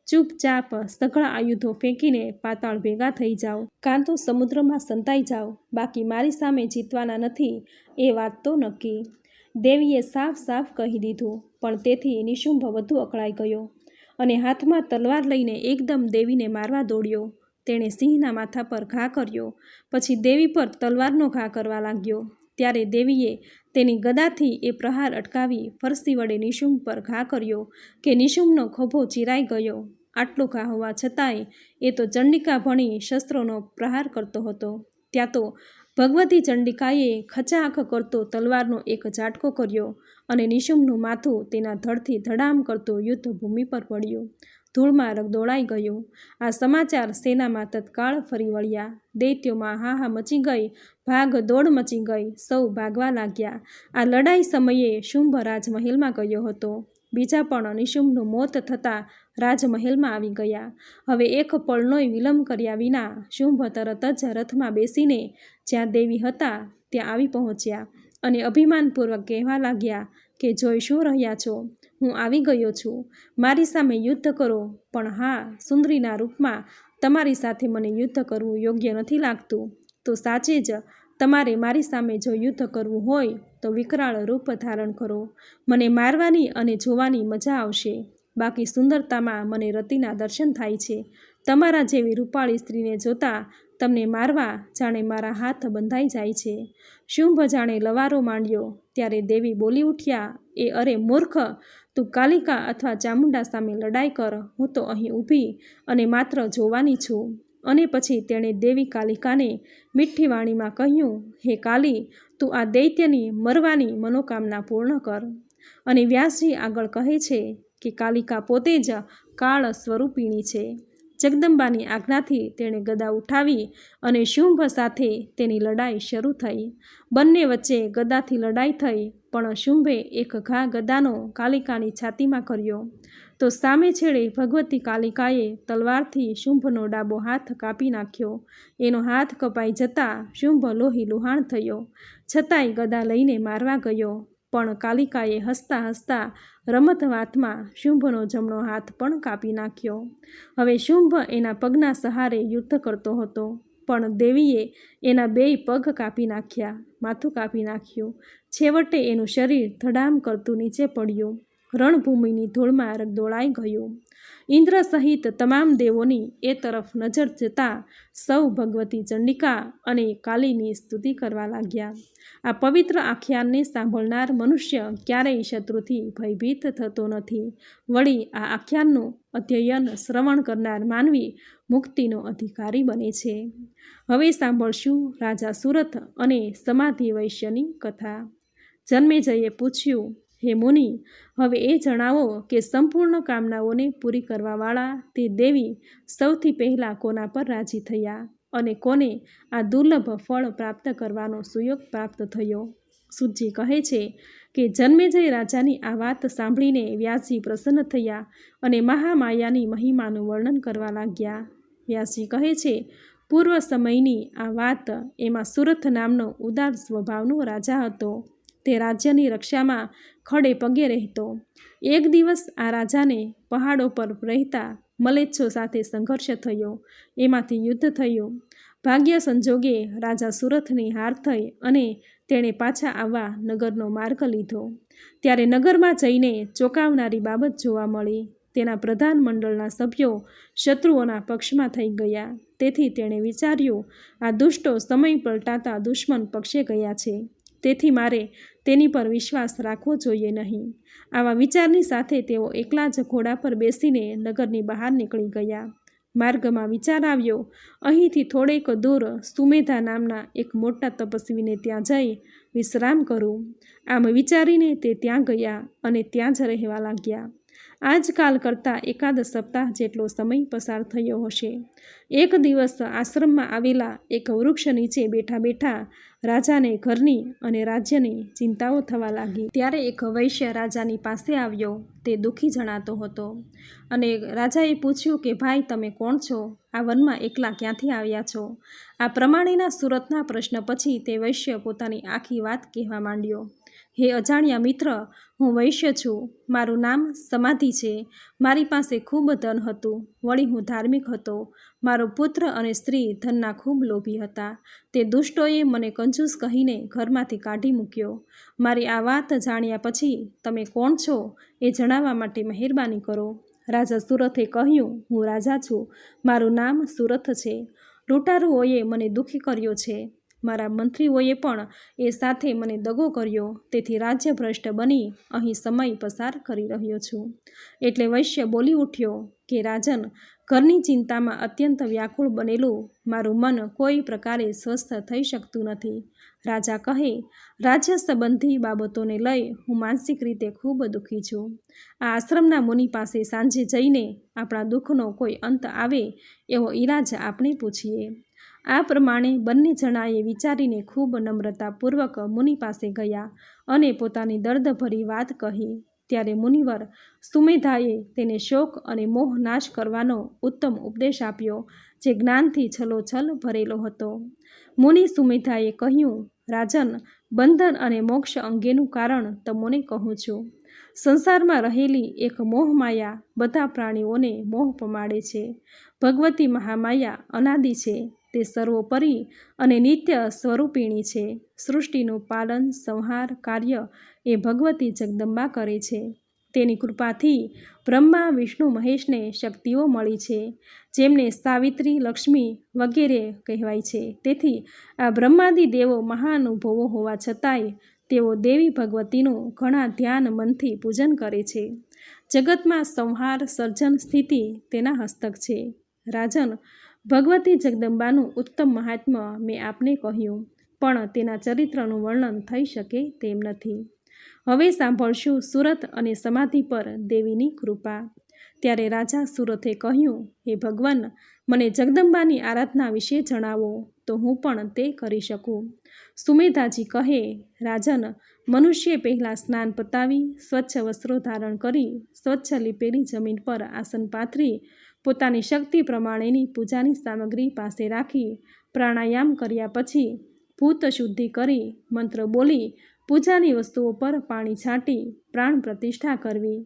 Speaker 1: ચૂપચાપ સઘળા આયુધો ફેંકીને પાતાળ ભેગા થઈ જાઓ, કાં તો સમુદ્રમાં સંતાઈ જાઓ, બાકી મારી સામે જીતવાના નથી એ વાત તો નક્કી. દેવીએ સાફ સાફ કહી દીધું. પણ તેથી નિશુંભ વધુ અકળાઈ ગયો અને હાથમાં તલવાર લઈને એકદમ દેવીને મારવા દોડ્યો. તેણે સિંહના માથા પર ઘા કર્યો, પછી દેવી પર તલવારનો ઘા કરવા લાગ્યો. ત્યારે દેવીએ તેની ગદાથી એ પ્રહાર અટકાવી ફરસી વડે નિશુંભ પર ઘા કર્યો કે નિશુંભનો ખભો ચીરાઈ ગયો. આટલો ઘા હોવા છતાંય એ તો ચંડિકા ભણી શસ્ત્રોનો પ્રહાર કરતો હતો. ત્યાં તો ભગવતી ચંડિકાએ ખચાખ કરતો તલવારનો એક ઝાટકો કર્યો અને નિશુંભનું માથું તેના ધડથી ધડામ કરતો યુદ્ધભૂમિ પર પડ્યું. ધૂળમાં રગદોળાઈ ગયું. આ સમાચાર સેનામાં તત્કાળ ફરી વળ્યા. દૈત્યોમાં હાહા મચી ગઈ, ભાગ દોડ મચી ગઈ. સૌ ભાગવા લાગ્યા. આ લડાઈ સમયે શુંભ રાજમહેલમાં ગયો હતો. બીજા પણ નિશુંભનું મોત થતાં રાજમહેલમાં આવી ગયા. હવે એક પળનોય વિલંબ કર્યા વિના શુંભ તરત જ રથમાં બેસીને જ્યાં દેવી હતા ત્યાં આવી પહોંચ્યા અને અભિમાનપૂર્વક કહેવા લાગ્યા કે જોઈ શું રહ્યા છો? હું આવી ગયો છું. મારી સામે યુદ્ધ કરો. પણ હા, સુંદરીના રૂપમાં તમારી સાથે મને યુદ્ધ કરવું યોગ્ય નથી લાગતું. તો સાચે જ તમારે મારી સામે જો યુદ્ધ કરવું હોય તો વિકરાળ રૂપ ધારણ કરો. મને મારવાની અને જોવાની મજા આવશે. બાકી સુંદરતામાં મને રતિના દર્શન થાય છે. તમારા જેવી રૂપાળી સ્ત્રીને જોતા તમને મારવા જાણે મારા હાથ બંધાઈ જાય છે. શુંભ જાણે લવારો માંડ્યો ત્યારે દેવી બોલી ઉઠ્યા, એ અરે મૂર્ખ, તું કાલિકા અથવા ચામુંડા સામે લડાઈ કર. હું તો અહીં ઊભી અને માત્ર જોવાની છું. અને પછી તેણે દેવી કાલિકાને મીઠી વાણીમાં કહ્યું, હે કાલી, તું આ દૈત્યની મરવાની મનોકામના પૂર્ણ કર. અને વ્યાસજી આગળ કહે છે કે કાલિકા પોતે જ કાળ સ્વરૂપિણી છે. જગદંબાની આજ્ઞાથી તેણે ગદા ઉઠાવી અને શુંભ સાથે તેની લડાઈ શરૂ થઈ. બંને વચ્ચે ગદાથી લડાઈ થઈ, પણ શુંભે એક ઘા ગદાનો કાલિકાની છાતીમાં કર્યો તો સામે છેડે ભગવતી કાલિકાએ તલવારથી શુંભનો ડાબો હાથ કાપી નાખ્યો. એનો હાથ કપાઈ જતાં શુંભ લોહી લુહાણ થયો, છતાંય ગદા લઈને મારવા ગયો. પણ કાલિકાએ હસતા હસતા રમત વાતમાં શુંભનો જમણો હાથ પણ કાપી નાખ્યો. હવે શુંભ એના પગના સહારે યુદ્ધ કરતો હતો, પણ દેવીએ એના બેય પગ કાપી નાખ્યા, માથું કાપી નાખ્યું. છેવટે એનું શરીર ધડામ કરતું નીચે પડ્યું. રણભૂમિની ધૂળમાં રગદોળાઈ ગયું. ઇન્દ્ર સહિત તમામ દેવોની એ તરફ નજર જતાં સૌ ભગવતી ચંડિકા અને કાલીની સ્તુતિ કરવા લાગ્યા. આ પવિત્ર આખ્યાનને સાંભળનાર મનુષ્ય ક્યારેય શત્રુથી ભયભીત થતો નથી. વળી આ આખ્યાનનું અધ્યયન શ્રવણ કરનાર માનવી મુક્તિનો અધિકારી બને છે. હવે સાંભળશું રાજા સુરથ અને સમાધિ વૈશ્યની કથા. જન્મેજયે પૂછ્યું, હે મુનિ, હવે એ જણાવો કે સંપૂર્ણ કામનાઓને પૂરી કરવાવાળા તે દેવી સૌથી પહેલાં કોના પર રાજી થયા અને કોને આ દુર્લભ ફળ પ્રાપ્ત કરવાનો સુયોગ પ્રાપ્ત થયો? સુતજી કહે છે કે જન્મેજય રાજાની આ વાત સાંભળીને વ્યાસજી પ્રસન્ન થયા અને મહામાયાની મહિમાનું વર્ણન કરવા લાગ્યા. વ્યાસજી કહે છે, પૂર્વ સમયની આ વાત. એમાં સુરથ નામનો ઉદાર સ્વભાવનો રાજા હતો. તે રાજ્યની રક્ષામાં ખડે પગે રહેતો. એક દિવસ આ રાજાને પહાડો પર રહેતા મલેચ્છો સાથે સંઘર્ષ થયો. એમાંથી યુદ્ધ થયું. ભાગ્ય સંજોગે રાજા સુરથની હાર થઈ અને તેણે પાછા આવવા નગરનો માર્ગ લીધો. ત્યારે નગરમાં જઈને ચોંકાવનારી બાબત જોવા મળી. તેના પ્રધાન મંડળના સભ્યો શત્રુઓના પક્ષમાં થઈ ગયા. તેથી તેણે વિચાર્યું, આ દુષ્ટો સમય પલટાતા દુશ્મન પક્ષે ગયા છે, તેથી મારે તેની પર વિશ્વાસ રાખવો જોઈએ નહીં. આવા વિચારની સાથે તેઓ એકલા જ ઘોડા પર બેસીને નગરની બહાર નીકળી ગયા. માર્ગમાં વિચાર આવ્યો, અહીંથી થોડેક દૂર સુમેધા નામના એક મોટા તપસ્વીને ત્યાં જઈ વિશ્રામ કરું. આમ વિચારીને તે ત્યાં ગયા અને ત્યાં જ રહેવા લાગ્યા. આજકાલ કરતાં એકાદ સપ્તાહ જેટલો સમય પસાર થયો હશે. એક દિવસ આશ્રમમાં આવેલા એક વૃક્ષ નીચે બેઠા બેઠા રાજાને ઘરની અને રાજ્યની ચિંતાઓ થવા લાગી. ત્યારે એક વૈશ્ય રાજાની પાસે આવ્યો. તે દુઃખી જણાતો હતો અને રાજાએ પૂછ્યું કે ભાઈ, તમે કોણ છો? આ વનમાં એકલા ક્યાંથી આવ્યા છો? આ પ્રમાણેના સુરતના પ્રશ્ન પછી તે વૈશ્ય પોતાની આખી વાત કહેવા માંડ્યો. હે અજાણ્યા મિત્ર, હું વૈશ્ય છું. મારું નામ સમાધિ છે. મારી પાસે ખૂબ ધન હતું. વળી હું ધાર્મિક હતો. મારો પુત્ર અને સ્ત્રી ધનના ખૂબ લોભી હતા. તે દુષ્ટોએ મને કંજૂસ કહીને ઘરમાંથી કાઢી મૂક્યો. મારી આ વાત જાણ્યા પછી તમે કોણ છો એ જણાવવા માટે મહેરબાની કરો. રાજા સુરથે કહ્યું, હું રાજા છું. મારું નામ સુરથ છે. લૂંટારુઓએ મને દુઃખી કર્યો છે. મારા મંત્રીઓએ પણ એ સાથે મને દગો કર્યો. તેથી રાજ્યભ્રષ્ટ બની અહીં સમય પસાર કરી રહ્યો છું. એટલે વૈશ્ય બોલી ઉઠ્યો કે રાજન, ઘરની ચિંતામાં અત્યંત વ્યાકુળ બનેલું મારું મન કોઈ પ્રકારે સ્વસ્થ થઈ શકતું નથી. રાજા કહે, રાજ્ય સંબંધી બાબતોને લઈ હું માનસિક રીતે ખૂબ દુઃખી છું. આ આશ્રમના મુનિ પાસે સાંજે જઈને આપણા દુઃખનો કોઈ અંત આવે એવો ઈલાજ આપણે પૂછીએ. આ પ્રમાણે બંને જણાએ વિચારીને ખૂબ નમ્રતાપૂર્વક મુનિ પાસે ગયા અને પોતાની દર્દભરી વાત કહી. ત્યારે મુનિવર સુમેધાએ તેને શોક અને મોહ નાશ કરવાનો ઉત્તમ ઉપદેશ આપ્યો, જે જ્ઞાનથી છલોછલ ભરેલો હતો. મુનિ સુમેધાએ કહ્યું, રાજન, બંધન અને મોક્ષ અંગેનું કારણ તમને કહું છું. સંસારમાં રહેલી એક મોહમાયા બધા પ્રાણીઓને મોહ પમાડે છે. ભગવતી મહામાયા અનાદિ છે. તે સર્વોપરી અને નિત્ય સ્વરૂપિણી છે. સૃષ્ટિનું પાલન સંહાર કાર્ય એ ભગવતી જગદંબા કરે છે. તેની કૃપાથી બ્રહ્મા વિષ્ણુ મહેશને શક્તિઓ મળી છે, જેમને સાવિત્રી, લક્ષ્મી વગેરે કહેવાય છે. તેથી આ બ્રહ્માદિ દેવો મહાનુભવો હોવા છતાંય તેઓ દેવી ભગવતીનું ઘણા ધ્યાન મનથી પૂજન કરે છે. જગતમાં સંહાર, સર્જન, સ્થિતિ તેના હસ્તક છે. રાજન, ભગવતી જગદંબાનું ઉત્તમ મહાત્મ્ય મેં આપને કહ્યું, પણ તેના ચરિત્રનું વર્ણન થઈ શકે તેમ નથી. હવે સાંભળશું સુરત અને સમાધિ પર દેવીની કૃપા. ત્યારે રાજા સુરથે કહ્યું, હે ભગવાન, મને જગદંબાની આરાધના વિશે જણાવો તો હું પણ તે કરી શકું. સુમેધાજી કહે, રાજન, મનુષ્ય પહેલાં સ્નાન પતાવી સ્વચ્છ વસ્ત્રો ધારણ કરી સ્વચ્છ લીપેલી જમીન પર આસન પાથરી પોતાની શક્તિ પ્રમાણેની પૂજાની સામગ્રી પાસે રાખી પ્રાણાયામ કર્યા પછી ભૂત શુદ્ધિ કરી મંત્ર બોલી પૂજાની વસ્તુઓ પર પાણી છાંટી પ્રાણ પ્રતિષ્ઠા કરવી.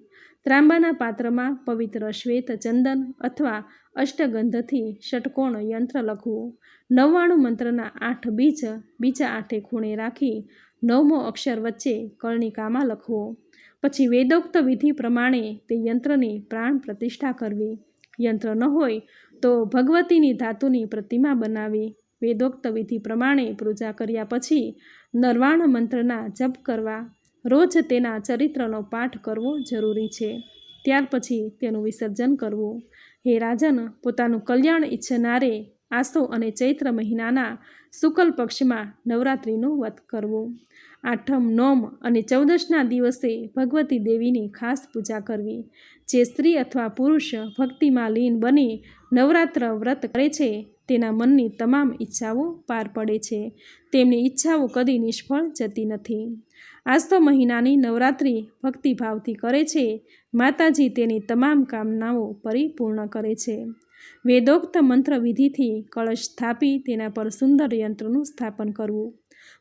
Speaker 1: ત્રાંબાના પાત્રમાં પવિત્ર શ્વેત ચંદન અથવા અષ્ટગંધથી ષટકોણ યંત્ર લખવું. 99 મંત્રના 8 બીજ બીજા 8 ખૂણે રાખી 9મો અક્ષર વચ્ચે કર્ણિકામાં લખવો. પછી વેદોક્ત વિધિ પ્રમાણે તે યંત્રની પ્રાણ પ્રતિષ્ઠા કરવી. યંત્ર ન હોય તો ભગવતીની ધાતુની પ્રતિમા બનાવી વેદોક્ત વિધિ પ્રમાણે પૂજા કર્યા પછી નર્વાણ મંત્રના જપ કરવા. રોજ તેના ચરિત્રનો પાઠ કરવો જરૂરી છે. ત્યાર પછી તેનું વિસર્જન કરવું. હે રાજન, પોતાનું કલ્યાણ ઈચ્છનારે આસો અને ચૈત્ર મહિનાના શુક્લ પક્ષમાં નવરાત્રિનું વ્રત કરવું. આઠમ, નોમ અને 14ના દિવસે ભગવતી દેવીની ખાસ પૂજા કરવી. જે સ્ત્રી અથવા પુરુષ ભક્તિમાં લીન બની નવરાત્ર વ્રત કરે છે તેના મનની તમામ ઈચ્છાઓ પાર પડે છે. તેમની ઈચ્છાઓ કદી નિષ્ફળ જતી નથી. આસો મહિનાની નવરાત્રિ ભક્તિભાવથી કરે છે. માતાજી તેની તમામ કામનાઓ પરિપૂર્ણ કરે છે. વેદોક્ત મંત્ર વિધિથી કળશ સ્થાપી તેના પર સુંદર યંત્રનું સ્થાપન કરવું.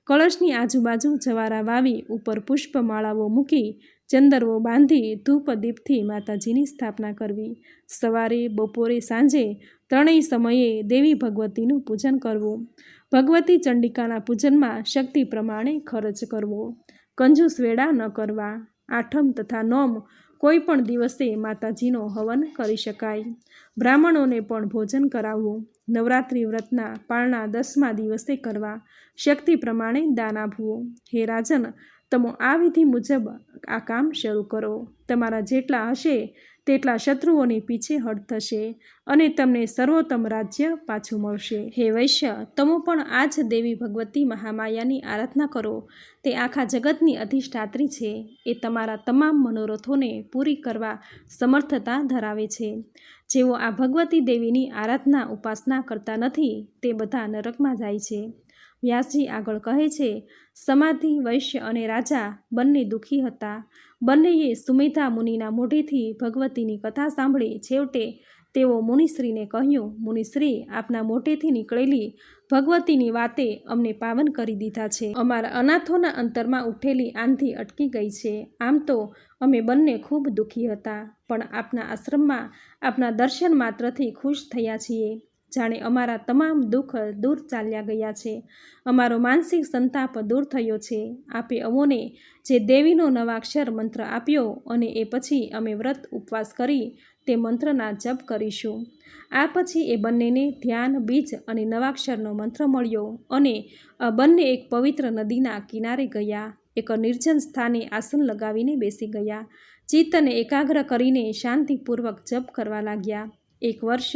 Speaker 1: કળશની આજુબાજુ જવારા વાવી ઉપર પુષ્પમાળાઓ મૂકી ચંદરવો બાંધી ધૂપ દીપથી માતાજીની સ્થાપના કરવી. સવારે, બપોરે, સાંજે ત્રણેય સમયે દેવી ભગવતીનું પૂજન કરવું. ભગવતી ચંડિકાના પૂજનમાં શક્તિ પ્રમાણે ખર્ચ કરવો. કંજૂસ વેળા ન કરવા. આઠમ તથા નોમ કોઈ પણ દિવસે માતાજીનો હવન કરી શકાય. બ્રાહ્મણોને પણ ભોજન કરાવવું. નવરાત્રિ વ્રતના પાળના 10મા દિવસે કરવા. શક્તિ પ્રમાણે દાન આપવું. હે રાજન, તમે આ વિધિ મુજબ આ કામ શરૂ કરો. તમારા જેટલા હશે તેટલા શત્રુઓની પીછેહટ થશે અને તમને સર્વોત્તમ રાજ્ય પાછું મળશે. હે વૈશ્ય, તમે પણ આ જ દેવી ભગવતી મહામાયાની આરાધના કરો. તે આખા જગતની અધિષ્ઠાત્રી છે. એ તમારા તમામ મનોરથોને પૂરી કરવા સમર્થતા ધરાવે છે. જેઓ આ ભગવતી દેવીની આરાધના ઉપાસના કરતા નથી તે બધા નરકમાં જાય છે. વ્યાસજી આગળ કહે છે, સમાધિ, વૈશ્ય અને રાજા બંને દુઃખી હતા. બંનેએ સુમેધા મુનિના મોઢેથી ભગવતીની કથા સાંભળી. છેવટે તેઓ મુનિશ્રીને કહ્યું, મુનિશ્રી, આપના મોઢેથી નીકળેલી ભગવતીની વાતે અમને પાવન કરી દીધા છે. અમારા અનાથોના અંતરમાં ઉઠેલી આંધી અટકી ગઈ છે. આમ તો અમે બંને ખૂબ દુઃખી હતા, પણ આપના આશ્રમમાં આપના દર્શન માત્રથી ખુશ થયા છીએ. જાણે અમારા તમામ દુઃખ દૂર ચાલ્યા ગયા છે. અમારો માનસિક સંતાપ દૂર થયો છે. આપે અમોને જે દેવીનો નવાક્ષર મંત્ર આપ્યો અને એ પછી અમે વ્રત ઉપવાસ કરી તે મંત્રના જપ કરીશું. આ પછી એ બંનેને ધ્યાન, બીજ અને નવાક્ષરનો મંત્ર મળ્યો અને આ બંને એક પવિત્ર નદીના કિનારે ગયા. એક નિર્જન સ્થાને આસન લગાવીને બેસી ગયા. ચિત્તને એકાગ્ર કરીને શાંતિપૂર્વક જપ કરવા લાગ્યા. 1 વર્ષ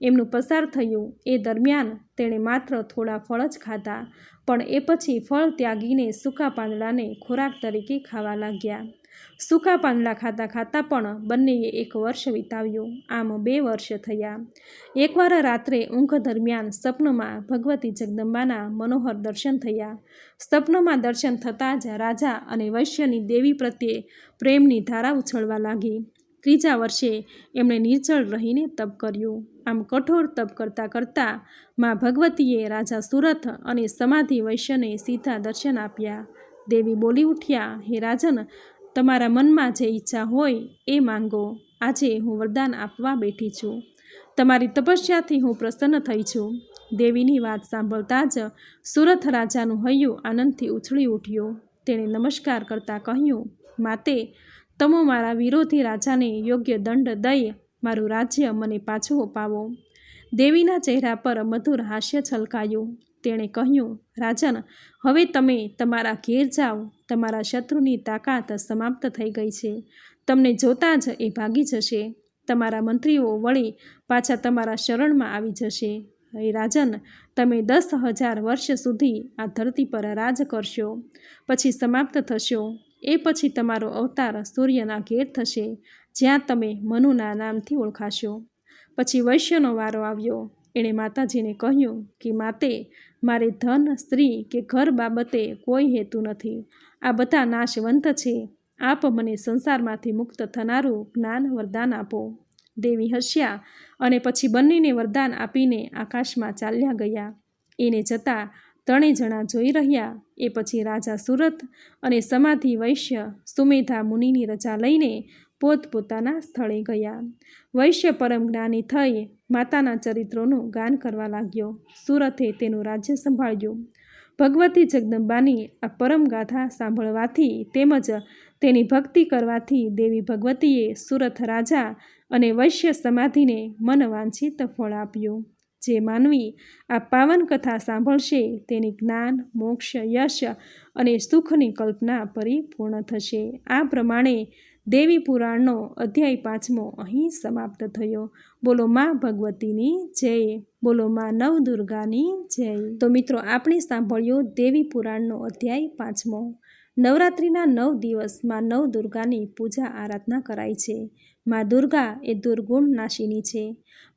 Speaker 1: એમનું પસાર થયું. એ દરમિયાન તેણે માત્ર થોડા ફળ જ ખાધા, પણ એ પછી ફળ ત્યાગીને સૂકા પાંદડાને ખોરાક તરીકે ખાવા લાગ્યા. સૂકા પાંદડા ખાતા ખાતા પણ બંનેએ 1 વર્ષ વિતાવ્યું. આમ 2 વર્ષ થયા. એકવાર રાત્રે ઊંઘ દરમિયાન સ્વપ્નમાં ભગવતી જગદંબાના મનોહર દર્શન થયા. સ્વપ્નમાં દર્શન થતાં જ રાજા અને વૈશ્યની દેવી પ્રત્યે પ્રેમની ધારા ઉછળવા લાગી. 3જા વર્ષે એમણે નિર્જળ રહીને તપ કર્યું. આમ કઠોર તપ કરતાં કરતાં માં ભગવતીએ રાજા સુરથ અને સમાધિ વૈશ્યને સીધા દર્શન આપ્યા. દેવી બોલી ઉઠ્યા, હે રાજન, તમારા મનમાં જે ઈચ્છા હોય એ માંગો. આજે હું વરદાન આપવા બેઠી છું. તમારી તપસ્યાથી હું પ્રસન્ન થઈ છું. દેવીની વાત સાંભળતા જ સુરથ રાજાનું હૈયું આનંદથી ઉછળી ઉઠ્યું. તેણે નમસ્કાર કરતાં કહ્યું, માતે, તમે મારા વિરોધી રાજાને યોગ્ય દંડ દઈ મારું રાજ્ય મને પાછું અપાવો. દેવીના ચહેરા પર મધુર હાસ્ય છલકાયું. તેણે કહ્યું, રાજન, હવે તમે તમારા ઘેર જાઓ. તમારા શત્રુની તાકાત સમાપ્ત થઈ ગઈ છે. તમને જોતાં જ એ ભાગી જશે. તમારા મંત્રીઓ વળી પાછા તમારા શરણમાં આવી જશે. હે રાજન, તમે 10,000 વર્ષ સુધી આ ધરતી પર રાજ કરશો, પછી સમાપ્ત થશો. એ પછી તમારો અવતાર સૂર્યના ઘેર થશે, જ્યાં તમે મનુના નામથી ઓળખાશો. પછી વૈશ્યનો વારો આવ્યો. એણે માતાજીને કહ્યું કે માતે, મારે ધન, સ્ત્રી કે ઘર બાબતે કોઈ હેતુ નથી. આ બધા નાશવંત છે. આપ મને સંસારમાંથી મુક્ત થનારું જ્ઞાન વરદાન આપો. દેવી હસ્યા અને પછી બંનેને વરદાન આપીને આકાશમાં ચાલ્યા ગયા. એને જતાં 3 જણા જોઈ રહ્યા. એ પછી રાજા સુરથ અને સમાધિ વૈશ્ય સુમેધા મુનિની રજા લઈને પોતપોતાના સ્થળે ગયા. વૈશ્ય પરમ જ્ઞાની થઈ માતાના ચરિત્રોનું ગાન કરવા લાગ્યો. સુરથે તેનું રાજ્ય સંભાળ્યું. ભગવતી જગદંબાની આ પરમ ગાથા સાંભળવાથી તેમજ તેની ભક્તિ કરવાથી દેવી ભગવતીએ સુરથ રાજા અને વૈશ્ય સમાધિને મનવાંછિત ફળ આપ્યું. જે માનવી આ પાવન કથા સાંભળશે તેની જ્ઞાન, મોક્ષ, યશ અને સુખની કલ્પના પરિપૂર્ણ થશે. આ પ્રમાણે દેવી પુરાણનો અધ્યાય 5મો અહીં સમાપ્ત થયો. બોલો માં ભગવતીની જય. બોલો માં નવદુર્ગાની જય. તો મિત્રો, આપણે સાંભળ્યો દેવી પુરાણનો અધ્યાય 5મો. નવરાત્રિના 9 દિવસ માં નવદુર્ગાની પૂજા આરાધના કરાય છે. માં દુર્ગા એ દુર્ગુણ નાશિની છે.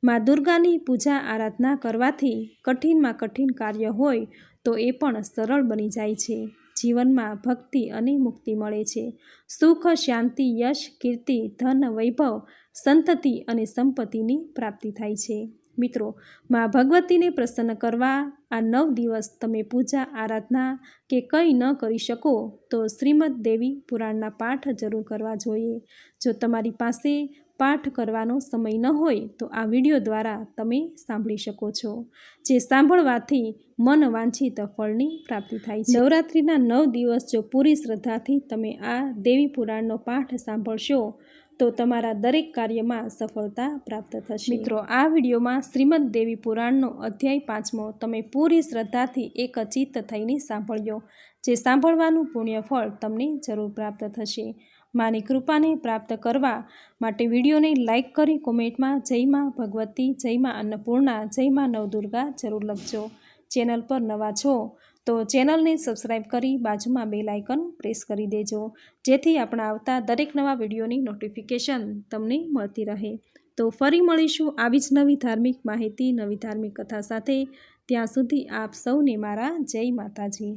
Speaker 1: માં દુર્ગાની પૂજા આરાધના કરવાથી કઠિનમાં કઠિન કાર્ય હોય તો એ પણ સરળ બની જાય છે. જીવનમાં ભક્તિ અને મુક્તિ મળે છે. સુખ, શાંતિ, યશ, કીર્તિ, ધન, વૈભવ, સંતતિ અને સંપત્તિની પ્રાપ્તિ થાય છે. મિત્રો, માં ભગવતીને પ્રસન્ન કરવા આ 9 દિવસ તમે પૂજા આરાધના કે કંઈ ન કરી શકો તો શ્રીમદ દેવી પુરાણના પાઠ જરૂર કરવા જોઈએ. જો તમારી પાસે પાઠ કરવાનો સમય ન હોય તો આ વિડીયો દ્વારા તમે સાંભળી શકો છો. જે સાંભળવાથી મન વાંછિત ફળની પ્રાપ્તિ થાય છે. નવરાત્રિના 9 દિવસ જો પૂરી શ્રદ્ધાથી તમે આ દેવી પુરાણનો પાઠ સાંભળશો તો તમારા દરેક કાર્યમાં સફળતા પ્રાપ્ત થશે. મિત્રો, આ વિડીયોમાં શ્રીમદ દેવી પુરાણનો અધ્યાય 5મો તમે પૂરી શ્રદ્ધાથી એકચિત્ત થઈને સાંભળ્યો. જે સાંભળવાનું પુણ્ય ફળ તમને જરૂર પ્રાપ્ત થશે. માની કૃપાને પ્રાપ્ત કરવા માટે વિડીયોને લાઇક કરી કોમેન્ટમાં જય માં ભગવતી, જય માં અન્નપૂર્ણા, જય માં નવદુર્ગા જરૂર લખજો. ચેનલ પર નવા છો તો ચેનલને સબસ્ક્રાઈબ કરી બાજુમાં બેલ આઇકન પ્રેસ કરી દેજો, જેથી આપણા આવતા દરેક નવા વિડીયોની નોટિફિકેશન તમને મળતી રહે. તો ફરી મળીશું આવી જ નવી ધાર્મિક માહિતી, નવી ધાર્મિક કથા સાથે. ત્યાં સુધી આપ સૌને મારા જય માતાજી.